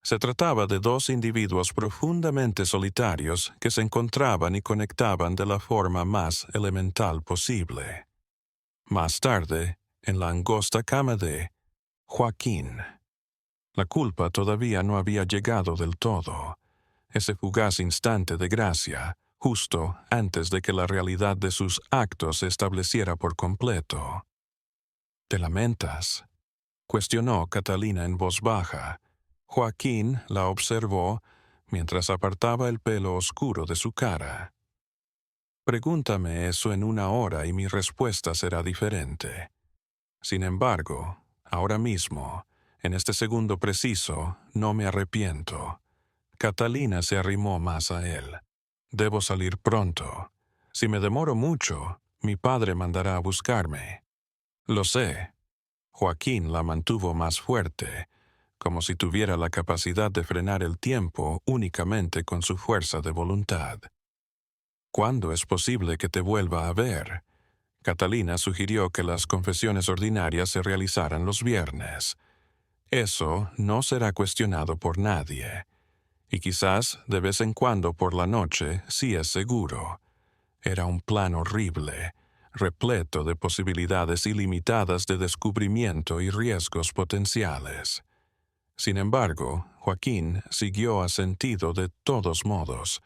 Se trataba de dos individuos profundamente solitarios que se encontraban y conectaban de la forma más elemental posible. Más tarde, en la angosta cama de Joaquín. La culpa todavía no había llegado del todo. Ese fugaz instante de gracia, justo antes de que la realidad de sus actos se estableciera por completo. ¿Te lamentas?, cuestionó Catalina en voz baja. Joaquín la observó mientras apartaba el pelo oscuro de su cara. Pregúntame eso en 1 hora y mi respuesta será diferente. Sin embargo, ahora mismo, en este segundo preciso, no me arrepiento. Catalina se arrimó más a él. Debo salir pronto. Si me demoro mucho, mi padre mandará a buscarme. Lo sé. Joaquín la mantuvo más fuerte, como si tuviera la capacidad de frenar el tiempo únicamente con su fuerza de voluntad. ¿Cuándo es posible que te vuelva a ver? Catalina sugirió que las confesiones ordinarias se realizaran los viernes. Eso no será cuestionado por nadie. Y quizás de vez en cuando por la noche sí es seguro. Era un plan horrible, repleto de posibilidades ilimitadas de descubrimiento y riesgos potenciales. Sin embargo, Joaquín siguió asentido de todos modos,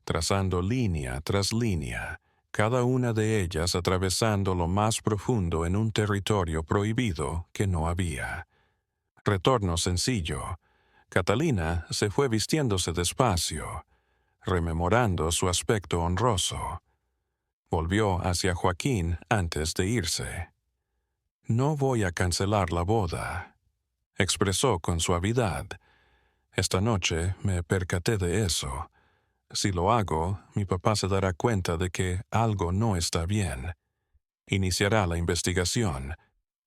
trazando línea tras línea, cada una de ellas atravesando lo más profundo en un territorio prohibido que no había. Retorno sencillo. Catalina se fue vistiéndose despacio, rememorando su aspecto honroso. Volvió hacia Joaquín antes de irse. «No voy a cancelar la boda», expresó con suavidad. «Esta noche me percaté de eso. Si lo hago, mi papá se dará cuenta de que algo no está bien. Iniciará la investigación.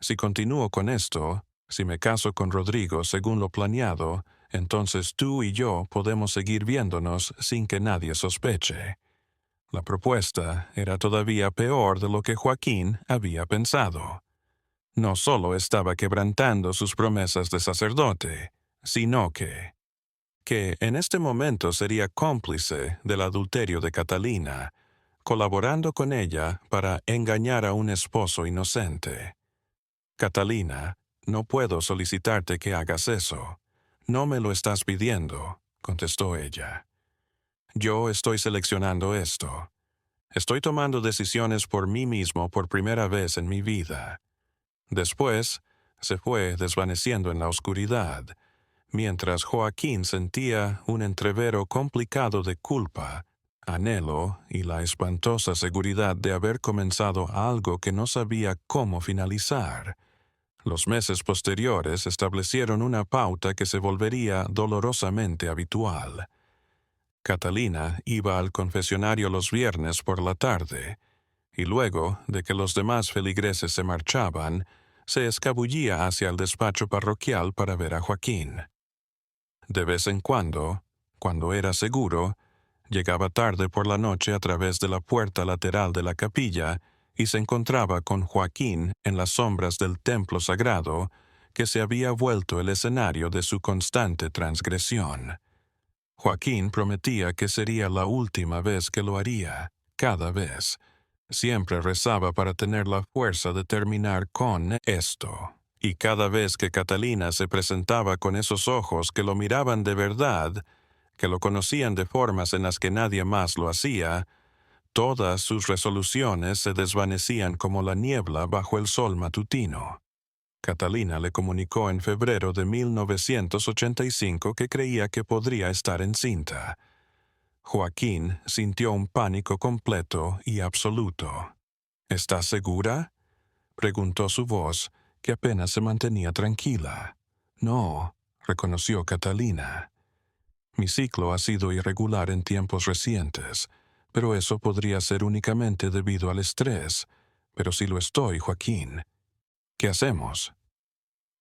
Si continúo con esto, si me caso con Rodrigo según lo planeado, entonces tú y yo podemos seguir viéndonos sin que nadie sospeche». La propuesta era todavía peor de lo que Joaquín había pensado. No solo estaba quebrantando sus promesas de sacerdote, sino que en este momento sería cómplice del adulterio de Catalina, colaborando con ella para engañar a un esposo inocente. «Catalina, no puedo solicitarte que hagas eso. No me lo estás pidiendo», contestó ella. «Yo estoy seleccionando esto. Estoy tomando decisiones por mí mismo por primera vez en mi vida». Después, se fue desvaneciendo en la oscuridad, mientras Joaquín sentía un entrevero complicado de culpa, anhelo y la espantosa seguridad de haber comenzado algo que no sabía cómo finalizar. Los meses posteriores establecieron una pauta que se volvería dolorosamente habitual. Catalina iba al confesionario los viernes por la tarde, y luego de que los demás feligreses se marchaban, se escabullía hacia el despacho parroquial para ver a Joaquín. De vez en cuando era seguro, llegaba tarde por la noche a través de la puerta lateral de la capilla y se encontraba con Joaquín en las sombras del templo sagrado que se había vuelto el escenario de su constante transgresión. Joaquín prometía que sería la última vez que lo haría, cada vez. Siempre rezaba para tener la fuerza de terminar con esto. Y cada vez que Catalina se presentaba con esos ojos que lo miraban de verdad, que lo conocían de formas en las que nadie más lo hacía, todas sus resoluciones se desvanecían como la niebla bajo el sol matutino. Catalina le comunicó en febrero de 1985 que creía que podría estar encinta. Joaquín sintió un pánico completo y absoluto. «¿Estás segura?», preguntó su voz, que apenas se mantenía tranquila. «No», reconoció Catalina. «Mi ciclo ha sido irregular en tiempos recientes, pero eso podría ser únicamente debido al estrés. Pero si lo estoy, Joaquín, ¿qué hacemos?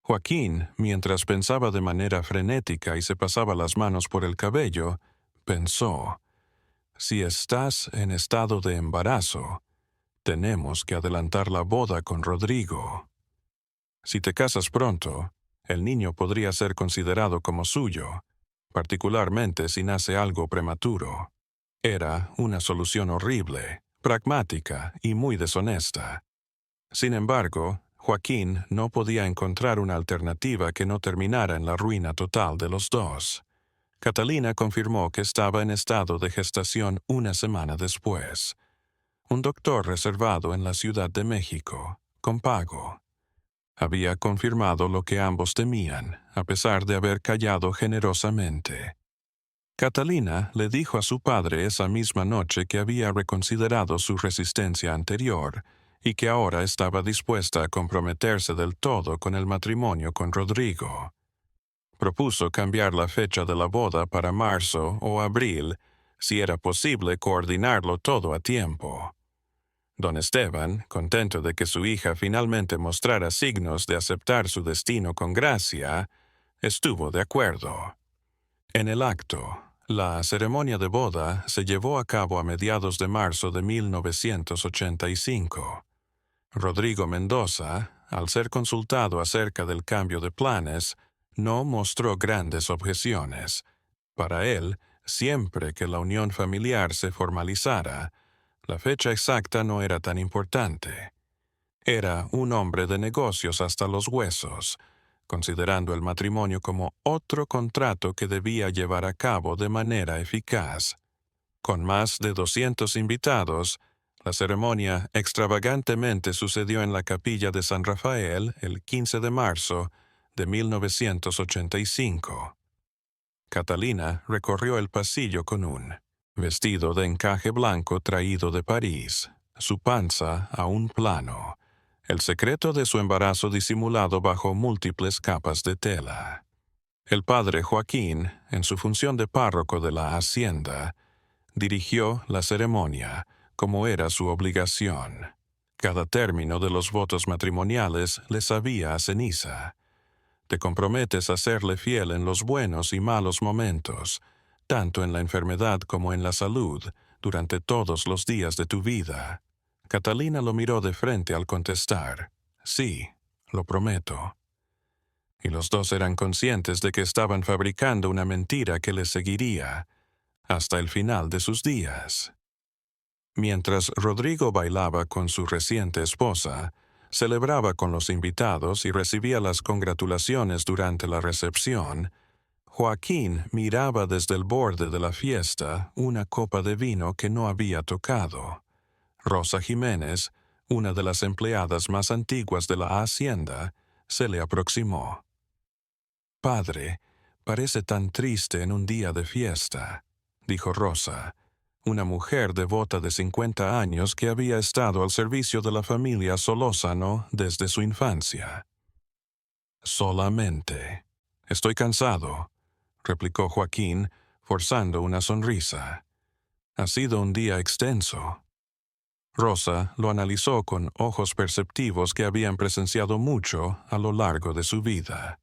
Joaquín, mientras pensaba de manera frenética y se pasaba las manos por el cabello, pensó, si estás en estado de embarazo, tenemos que adelantar la boda con Rodrigo. Si te casas pronto, el niño podría ser considerado como suyo, particularmente si nace algo prematuro. Era una solución horrible, pragmática y muy deshonesta. Sin embargo, Joaquín no podía encontrar una alternativa que no terminara en la ruina total de los dos. Catalina confirmó que estaba en estado de gestación una semana después. Un doctor reservado en la Ciudad de México, con pago. Había confirmado lo que ambos temían, a pesar de haber callado generosamente. Catalina le dijo a su padre esa misma noche que había reconsiderado su resistencia anterior y que ahora estaba dispuesta a comprometerse del todo con el matrimonio con Rodrigo. Propuso cambiar la fecha de la boda para marzo o abril, si era posible coordinarlo todo a tiempo. Don Esteban, contento de que su hija finalmente mostrara signos de aceptar su destino con gracia, estuvo de acuerdo. En el acto, la ceremonia de boda se llevó a cabo a mediados de marzo de 1985. Rodrigo Mendoza, al ser consultado acerca del cambio de planes, no mostró grandes objeciones. Para él, siempre que la unión familiar se formalizara, la fecha exacta no era tan importante. Era un hombre de negocios hasta los huesos, considerando el matrimonio como otro contrato que debía llevar a cabo de manera eficaz. Con más de 200 invitados, la ceremonia extravagantemente sucedió en la capilla de San Rafael el 15 de marzo de 1985. Catalina recorrió el pasillo con un vestido de encaje blanco traído de París, su panza aún plano, el secreto de su embarazo disimulado bajo múltiples capas de tela. El padre Joaquín, en su función de párroco de la hacienda, dirigió la ceremonia, como era su obligación. Cada término de los votos matrimoniales le sabía a ceniza. Te comprometes a serle fiel en los buenos y malos momentos, tanto en la enfermedad como en la salud, durante todos los días de tu vida. Catalina lo miró de frente al contestar, sí, lo prometo. Y los dos eran conscientes de que estaban fabricando una mentira que les seguiría hasta el final de sus días. Mientras Rodrigo bailaba con su reciente esposa, celebraba con los invitados y recibía las congratulaciones durante la recepción, Joaquín miraba desde el borde de la fiesta una copa de vino que no había tocado. Rosa Jiménez, una de las empleadas más antiguas de la hacienda, se le aproximó. «Padre, parece tan triste en un día de fiesta», dijo Rosa, una mujer devota de 50 años que había estado al servicio de la familia Solórzano desde su infancia. «Solamente. Estoy cansado», replicó Joaquín, forzando una sonrisa. «Ha sido un día extenso». Rosa lo analizó con ojos perceptivos que habían presenciado mucho a lo largo de su vida.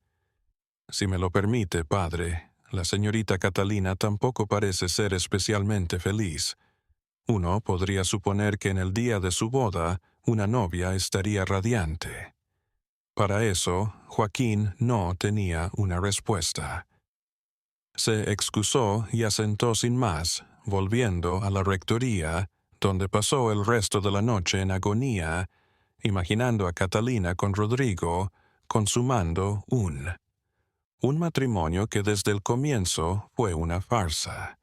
«Si me lo permite, padre, la señorita Catalina tampoco parece ser especialmente feliz. Uno podría suponer que en el día de su boda una novia estaría radiante». Para eso, Joaquín no tenía una respuesta. Se excusó y asentó sin más, volviendo a la rectoría, donde pasó el resto de la noche en agonía, imaginando a Catalina con Rodrigo, consumando un matrimonio que desde el comienzo fue una farsa.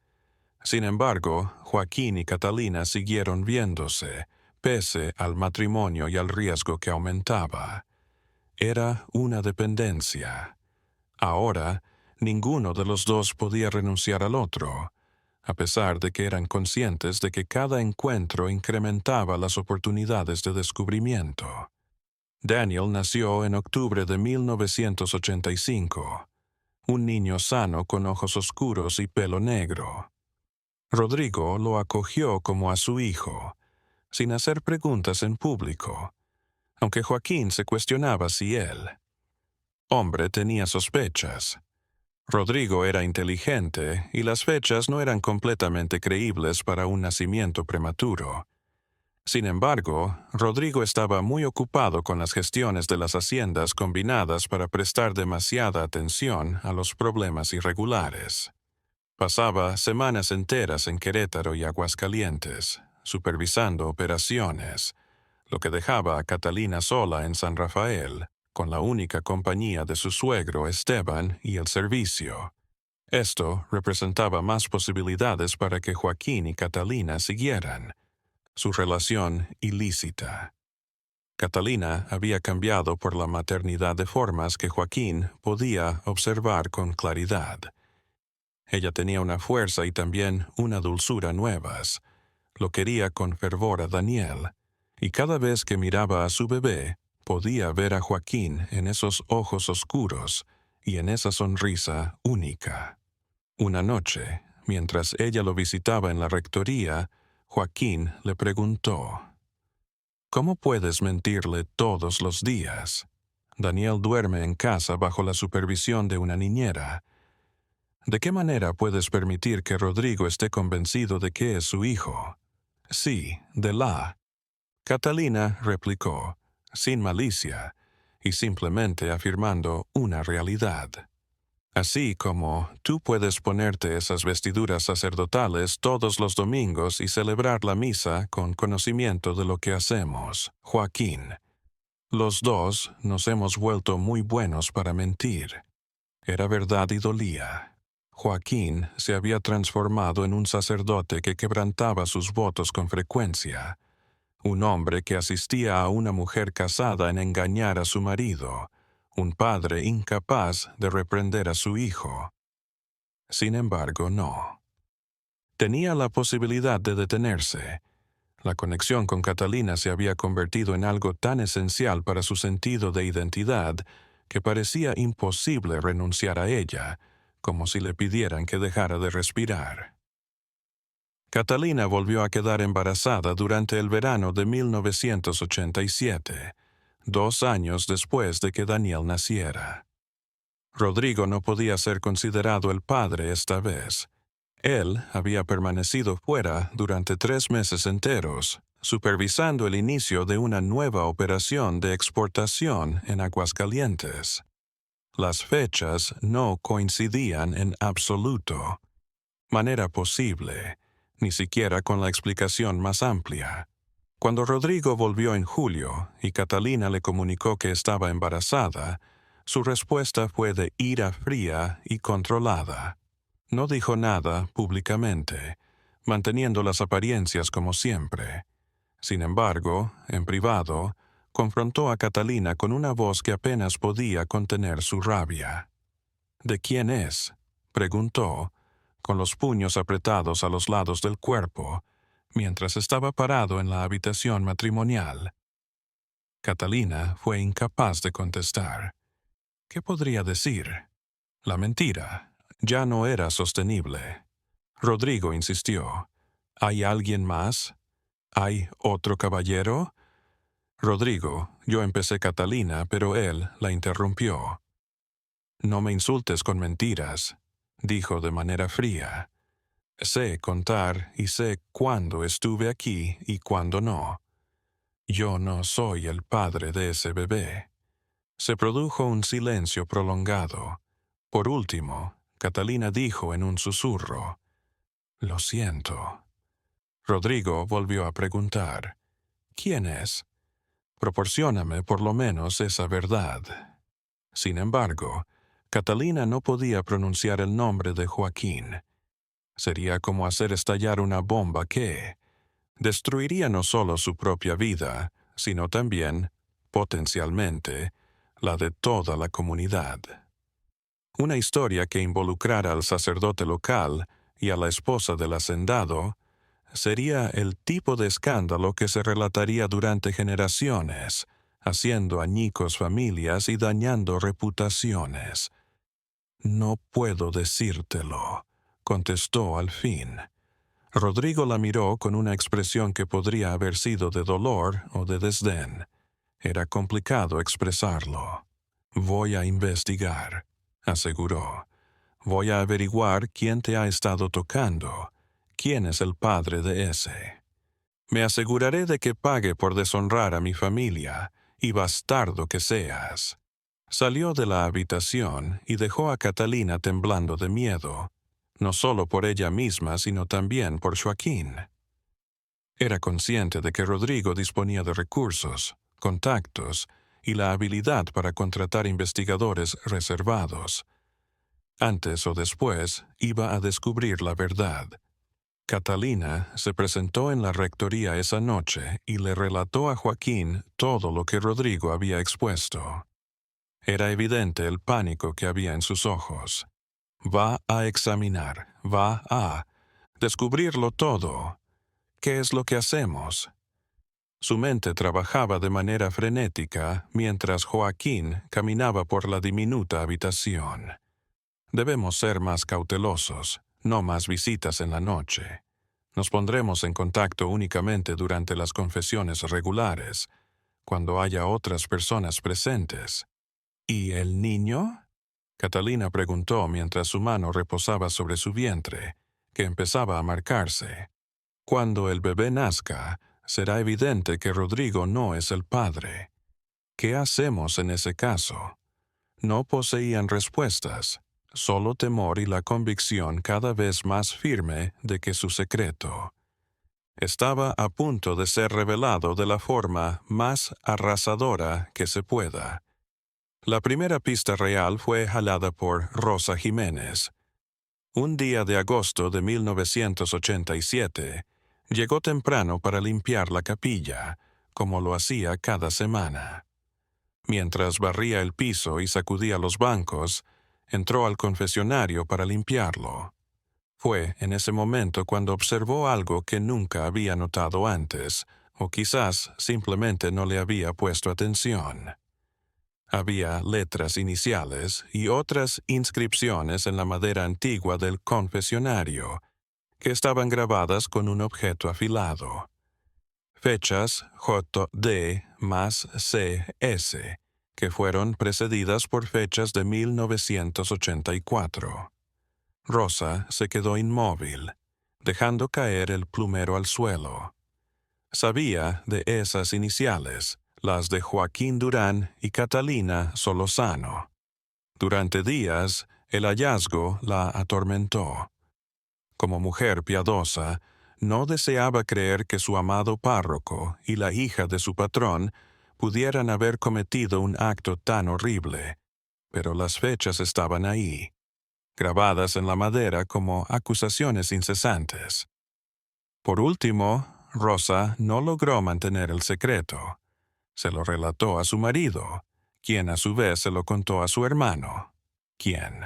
Sin embargo, Joaquín y Catalina siguieron viéndose, pese al matrimonio y al riesgo que aumentaba. Era una dependencia. Ahora, ninguno de los dos podía renunciar al otro, a pesar de que eran conscientes de que cada encuentro incrementaba las oportunidades de descubrimiento. Daniel nació en octubre de 1985, un niño sano con ojos oscuros y pelo negro. Rodrigo lo acogió como a su hijo, sin hacer preguntas en público, aunque Joaquín se cuestionaba si él, hombre, tenía sospechas. Rodrigo era inteligente y las fechas no eran completamente creíbles para un nacimiento prematuro. Sin embargo, Rodrigo estaba muy ocupado con las gestiones de las haciendas combinadas para prestar demasiada atención a los problemas irregulares. Pasaba semanas enteras en Querétaro y Aguascalientes, supervisando operaciones, lo que dejaba a Catalina sola en San Rafael, con la única compañía de su suegro Esteban y el servicio. Esto representaba más posibilidades para que Joaquín y Catalina siguieran su relación ilícita. Catalina había cambiado por la maternidad de formas que Joaquín podía observar con claridad. Ella tenía una fuerza y también una dulzura nuevas. Lo quería con fervor a Daniel, y cada vez que miraba a su bebé, podía ver a Joaquín en esos ojos oscuros y en esa sonrisa única. Una noche, mientras ella lo visitaba en la rectoría, Joaquín le preguntó: ¿Cómo puedes mentirle todos los días? Daniel duerme en casa bajo la supervisión de una niñera. ¿De qué manera puedes permitir que Rodrigo esté convencido de que es su hijo? Sí, de la. Catalina replicó, sin malicia, y simplemente afirmando una realidad. Así como tú puedes ponerte esas vestiduras sacerdotales todos los domingos y celebrar la misa con conocimiento de lo que hacemos, Joaquín. Los dos nos hemos vuelto muy buenos para mentir. Era verdad y dolía. Joaquín se había transformado en un sacerdote que quebrantaba sus votos con frecuencia, un hombre que asistía a una mujer casada en engañar a su marido, un padre incapaz de reprender a su hijo. Sin embargo, no. Tenía la posibilidad de detenerse. La conexión con Catalina se había convertido en algo tan esencial para su sentido de identidad que parecía imposible renunciar a ella, como si le pidieran que dejara de respirar. Catalina volvió a quedar embarazada durante el verano de 1987, 2 años después de que Daniel naciera. Rodrigo no podía ser considerado el padre esta vez. Él había permanecido fuera durante 3 meses enteros, supervisando el inicio de una nueva operación de exportación en Aguascalientes. Las fechas no coincidían en absoluto. Manera posible, ni siquiera con la explicación más amplia. Cuando Rodrigo volvió en julio y Catalina le comunicó que estaba embarazada, su respuesta fue de ira fría y controlada. No dijo nada públicamente, manteniendo las apariencias como siempre. Sin embargo, en privado, confrontó a Catalina con una voz que apenas podía contener su rabia. ¿De quién es?, preguntó, con los puños apretados a los lados del cuerpo, mientras estaba parado en la habitación matrimonial. Catalina fue incapaz de contestar. ¿Qué podría decir? La mentira ya no era sostenible. Rodrigo insistió. ¿Hay alguien más? ¿Hay otro caballero? Rodrigo, yo empecé Catalina, pero él la interrumpió. No me insultes con mentiras, dijo de manera fría. Sé contar y sé cuándo estuve aquí y cuándo no. Yo no soy el padre de ese bebé. Se produjo un silencio prolongado. Por último, Catalina dijo en un susurro: Lo siento. Rodrigo volvió a preguntar: ¿Quién es? Proporcióname por lo menos esa verdad. Sin embargo, Catalina no podía pronunciar el nombre de Joaquín. Sería como hacer estallar una bomba que destruiría no solo su propia vida, sino también, potencialmente, la de toda la comunidad. Una historia que involucrara al sacerdote local y a la esposa del hacendado sería el tipo de escándalo que se relataría durante generaciones, haciendo añicos familias y dañando reputaciones. No puedo decírtelo, contestó al fin. Rodrigo la miró con una expresión que podría haber sido de dolor o de desdén. Era complicado expresarlo. «Voy a investigar», aseguró. «Voy a averiguar quién te ha estado tocando, quién es el padre de ese. Me aseguraré de que pague por deshonrar a mi familia, y bastardo que seas». Salió de la habitación y dejó a Catalina temblando de miedo, no solo por ella misma, sino también por Joaquín. Era consciente de que Rodrigo disponía de recursos, contactos y la habilidad para contratar investigadores reservados. Antes o después iba a descubrir la verdad. Catalina se presentó en la rectoría esa noche y le relató a Joaquín todo lo que Rodrigo había expuesto. Era evidente el pánico que había en sus ojos. Va a examinar, va a descubrirlo todo. ¿Qué es lo que hacemos? Su mente trabajaba de manera frenética mientras Joaquín caminaba por la diminuta habitación. Debemos ser más cautelosos, no más visitas en la noche. Nos pondremos en contacto únicamente durante las confesiones regulares, cuando haya otras personas presentes. ¿Y el niño?, Catalina preguntó mientras su mano reposaba sobre su vientre, que empezaba a marcarse. Cuando el bebé nazca, será evidente que Rodrigo no es el padre. ¿Qué hacemos en ese caso? No poseían respuestas, solo temor y la convicción cada vez más firme de que su secreto estaba a punto de ser revelado de la forma más arrasadora que se pueda. La primera pista real fue jalada por Rosa Jiménez. Un día de agosto de 1987, llegó temprano para limpiar la capilla, como lo hacía cada semana. Mientras barría el piso y sacudía los bancos, entró al confesionario para limpiarlo. Fue en ese momento cuando observó algo que nunca había notado antes, o quizás simplemente no le había puesto atención. Había letras iniciales y otras inscripciones en la madera antigua del confesionario, que estaban grabadas con un objeto afilado. Fechas JD más CS, que fueron precedidas por fechas de 1984. Rosa se quedó inmóvil, dejando caer el plumero al suelo. Sabía de esas iniciales, las de Joaquín Durán y Catalina Solozano. Durante días, el hallazgo la atormentó. Como mujer piadosa, no deseaba creer que su amado párroco y la hija de su patrón pudieran haber cometido un acto tan horrible, pero las fechas estaban ahí, grabadas en la madera como acusaciones incesantes. Por último, Rosa no logró mantener el secreto. Se lo relató a su marido, quien a su vez se lo contó a su hermano, quien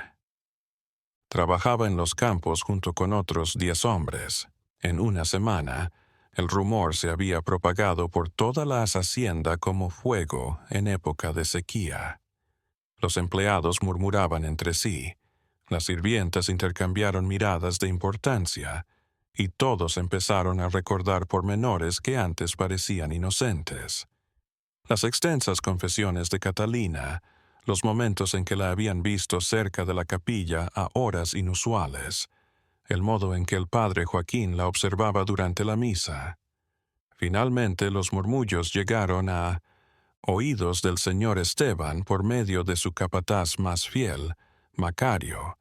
trabajaba en los campos junto con otros 10 hombres. En una semana, el rumor se había propagado por toda la hacienda como fuego en época de sequía. Los empleados murmuraban entre sí, las sirvientas intercambiaron miradas de importancia, y todos empezaron a recordar pormenores que antes parecían inocentes. Las extensas confesiones de Catalina, los momentos en que la habían visto cerca de la capilla a horas inusuales, el modo en que el padre Joaquín la observaba durante la misa. Finalmente los murmullos llegaron a oídos del señor Esteban por medio de su capataz más fiel, Macario,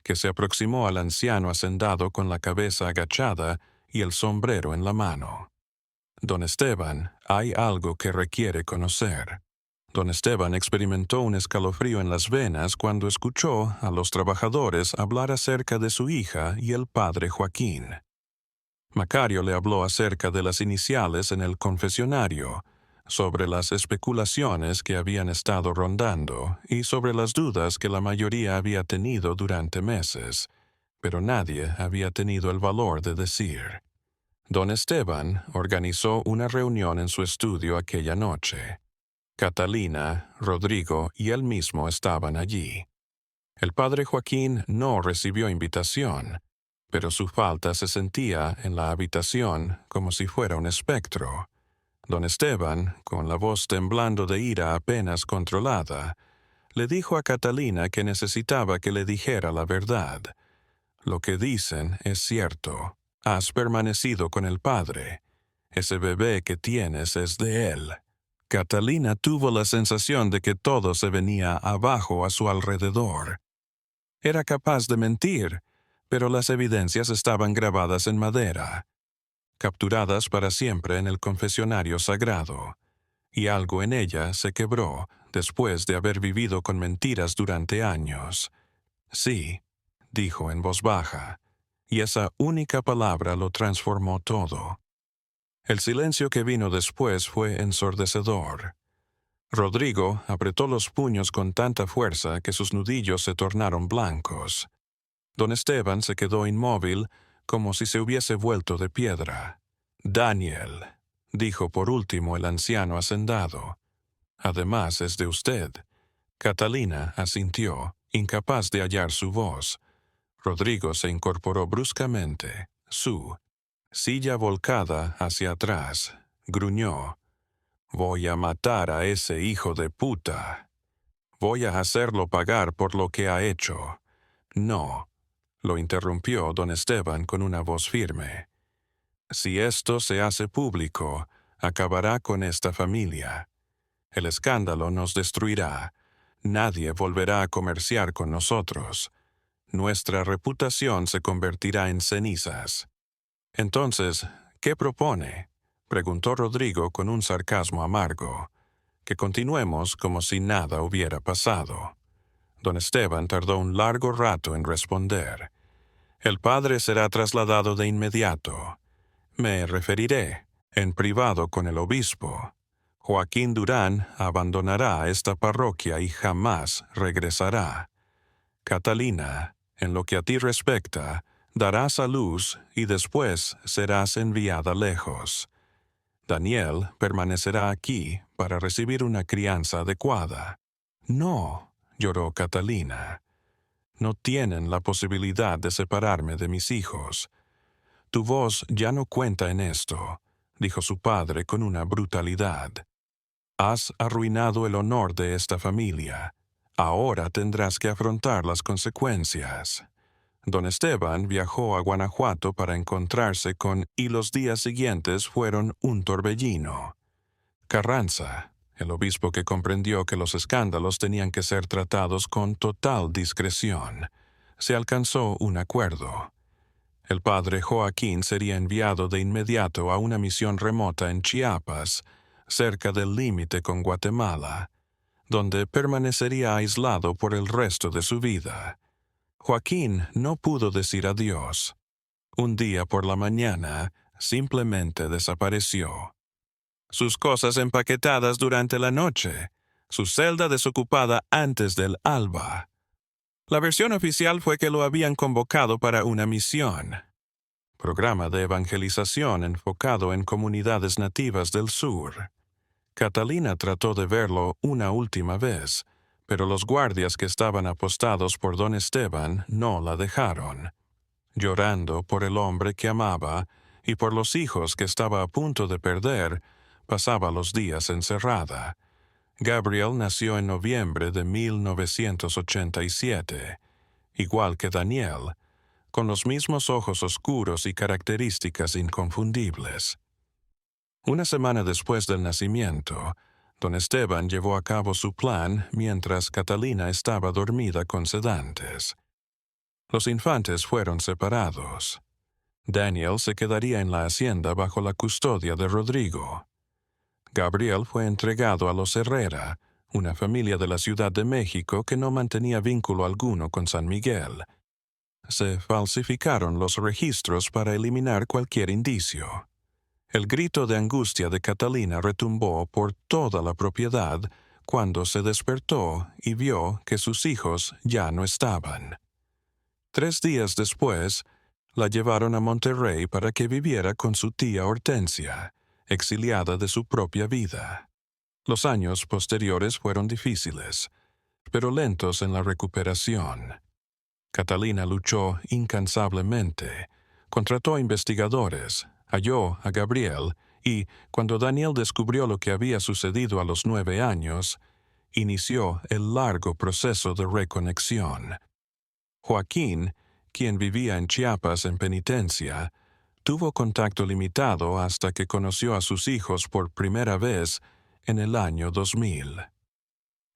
que se aproximó al anciano hacendado con la cabeza agachada y el sombrero en la mano. Don Esteban, hay algo que requiere conocer. Don Esteban experimentó un escalofrío en las venas cuando escuchó a los trabajadores hablar acerca de su hija y el padre Joaquín. Macario le habló acerca de las iniciales en el confesionario, sobre las especulaciones que habían estado rondando y sobre las dudas que la mayoría había tenido durante meses, pero nadie había tenido el valor de decir. Don Esteban organizó una reunión en su estudio aquella noche. Catalina, Rodrigo y él mismo estaban allí. El padre Joaquín no recibió invitación, pero su falta se sentía en la habitación como si fuera un espectro. Don Esteban, con la voz temblando de ira apenas controlada, le dijo a Catalina que necesitaba que le dijera la verdad. Lo que dicen es cierto. Has permanecido con el padre. Ese bebé que tienes es de él. Catalina tuvo la sensación de que todo se venía abajo a su alrededor. Era capaz de mentir, pero las evidencias estaban grabadas en madera, capturadas para siempre en el confesionario sagrado, y algo en ella se quebró después de haber vivido con mentiras durante años. Sí, dijo en voz baja, y esa única palabra lo transformó todo. El silencio que vino después fue ensordecedor. Rodrigo apretó los puños con tanta fuerza que sus nudillos se tornaron blancos. Don Esteban se quedó inmóvil, como si se hubiese vuelto de piedra. «Daniel», dijo por último el anciano hacendado. «Además es de usted». Catalina asintió, incapaz de hallar su voz. Rodrigo se incorporó bruscamente. Su silla volcada hacia atrás. Gruñó. «Voy a matar a ese hijo de puta. Voy a hacerlo pagar por lo que ha hecho». «No», lo interrumpió don Esteban con una voz firme. «Si esto se hace público, acabará con esta familia. El escándalo nos destruirá. Nadie volverá a comerciar con nosotros. Nuestra reputación se convertirá en cenizas». «Entonces, ¿qué propone?», preguntó Rodrigo con un sarcasmo amargo. «Que continuemos como si nada hubiera pasado». Don Esteban tardó un largo rato en responder. «El padre será trasladado de inmediato. Me referiré en privado con el obispo. Joaquín Durán abandonará esta parroquia y jamás regresará. Catalina, en lo que a ti respecta, darás a luz y después serás enviada lejos. Daniel permanecerá aquí para recibir una crianza adecuada». «No», lloró Catalina. «No tienen la posibilidad de separarme de mis hijos. Tu voz ya no cuenta en esto», dijo su padre con una brutalidad. «Has arruinado el honor de esta familia. Ahora tendrás que afrontar las consecuencias». Don Esteban viajó a Guanajuato para encontrarse con y los días siguientes fueron un torbellino. Carranza, el obispo que comprendió que los escándalos tenían que ser tratados con total discreción, se alcanzó un acuerdo. El padre Joaquín sería enviado de inmediato a una misión remota en Chiapas, cerca del límite con Guatemala, donde permanecería aislado por el resto de su vida. Joaquín no pudo decir adiós. Un día por la mañana, simplemente desapareció. Sus cosas empaquetadas durante la noche, su celda desocupada antes del alba. La versión oficial fue que lo habían convocado para una misión. Programa de evangelización enfocado en comunidades nativas del sur. Catalina trató de verlo una última vez, pero los guardias que estaban apostados por don Esteban no la dejaron. Llorando por el hombre que amaba y por los hijos que estaba a punto de perder, pasaba los días encerrada. Gabriel nació en noviembre de 1987, igual que Daniel, con los mismos ojos oscuros y características inconfundibles. Una semana después del nacimiento, don Esteban llevó a cabo su plan mientras Catalina estaba dormida con sedantes. Los infantes fueron separados. Daniel se quedaría en la hacienda bajo la custodia de Rodrigo. Gabriel fue entregado a los Herrera, una familia de la Ciudad de México que no mantenía vínculo alguno con San Miguel. Se falsificaron los registros para eliminar cualquier indicio. El grito de angustia de Catalina retumbó por toda la propiedad cuando se despertó y vio que sus hijos ya no estaban. 3 días después, la llevaron a Monterrey para que viviera con su tía Hortensia, exiliada de su propia vida. Los años posteriores fueron difíciles, pero lentos en la recuperación. Catalina luchó incansablemente, contrató investigadores, halló a Gabriel y, cuando Daniel descubrió lo que había sucedido a los 9 años, inició el largo proceso de reconexión. Joaquín, quien vivía en Chiapas en penitencia, tuvo contacto limitado hasta que conoció a sus hijos por primera vez en el año 2000.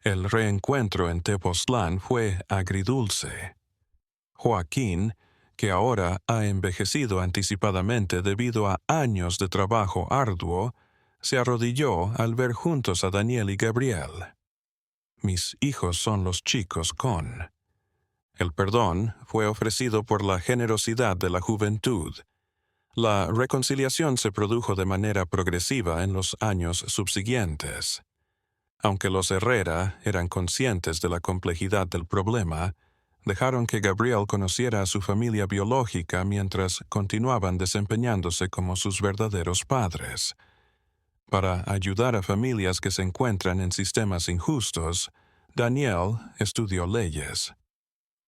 El reencuentro en Tepoztlán fue agridulce. Joaquín, que ahora ha envejecido anticipadamente debido a años de trabajo arduo, se arrodilló al ver juntos a Daniel y Gabriel. Mis hijos son los chicos con. El perdón fue ofrecido por la generosidad de la juventud. La reconciliación se produjo de manera progresiva en los años subsiguientes. Aunque los Herrera eran conscientes de la complejidad del problema, dejaron que Gabriel conociera a su familia biológica mientras continuaban desempeñándose como sus verdaderos padres. Para ayudar a familias que se encuentran en sistemas injustos, Daniel estudió leyes.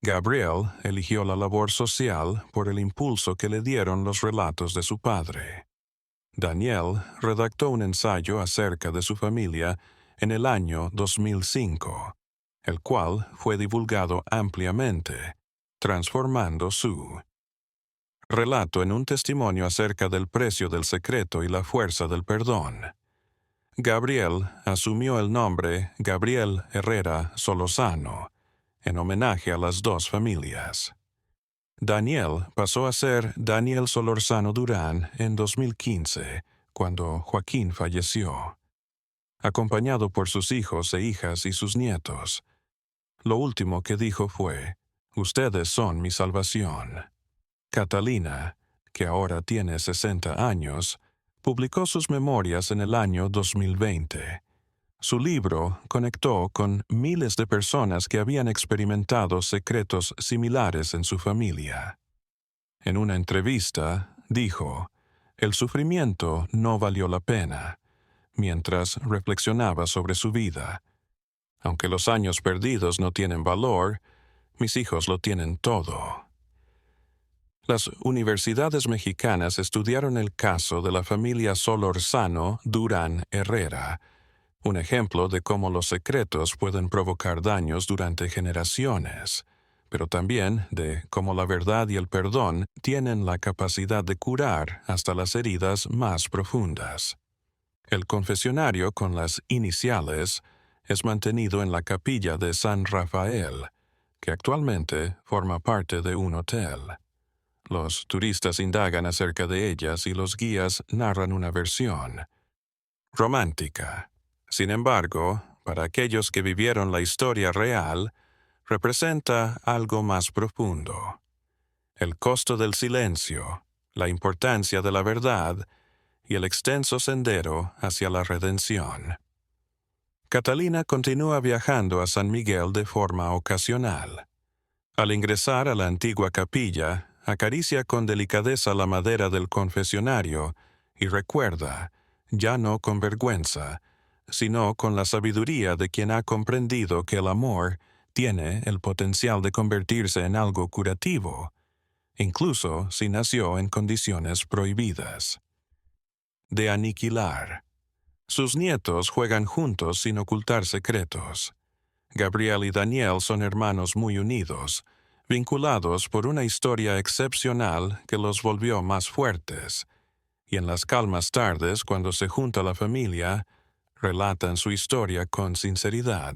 Gabriel eligió la labor social por el impulso que le dieron los relatos de su padre. Daniel redactó un ensayo acerca de su familia en el año 2005, el cual fue divulgado ampliamente, transformando su relato en un testimonio acerca del precio del secreto y la fuerza del perdón. Gabriel asumió el nombre Gabriel Herrera Solórzano, en homenaje a las dos familias. Daniel pasó a ser Daniel Solórzano Durán en 2015, cuando Joaquín falleció, acompañado por sus hijos e hijas y sus nietos. Lo último que dijo fue: «Ustedes son mi salvación». Catalina, que ahora tiene 60 años, publicó sus memorias en el año 2020. Su libro conectó con miles de personas que habían experimentado secretos similares en su familia. En una entrevista, dijo: «El sufrimiento no valió la pena», mientras reflexionaba sobre su vida. «Aunque los años perdidos no tienen valor, mis hijos lo tienen todo». Las universidades mexicanas estudiaron el caso de la familia Solórzano Durán Herrera, un ejemplo de cómo los secretos pueden provocar daños durante generaciones, pero también de cómo la verdad y el perdón tienen la capacidad de curar hasta las heridas más profundas. El confesionario con las iniciales es mantenido en la capilla de San Rafael, que actualmente forma parte de un hotel. Los turistas indagan acerca de ellas y los guías narran una versión romántica. Sin embargo, para aquellos que vivieron la historia real, representa algo más profundo. El costo del silencio, la importancia de la verdad y el extenso sendero hacia la redención. Catalina continúa viajando a San Miguel de forma ocasional. Al ingresar a la antigua capilla, acaricia con delicadeza la madera del confesionario y recuerda, ya no con vergüenza, sino con la sabiduría de quien ha comprendido que el amor tiene el potencial de convertirse en algo curativo, incluso si nació en condiciones prohibidas. De aniquilar. Sus nietos juegan juntos sin ocultar secretos. Gabriel y Daniel son hermanos muy unidos, vinculados por una historia excepcional que los volvió más fuertes, y en las calmas tardes, cuando se junta la familia, relatan su historia con sinceridad,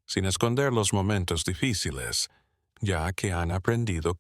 sin esconder los momentos difíciles, ya que han aprendido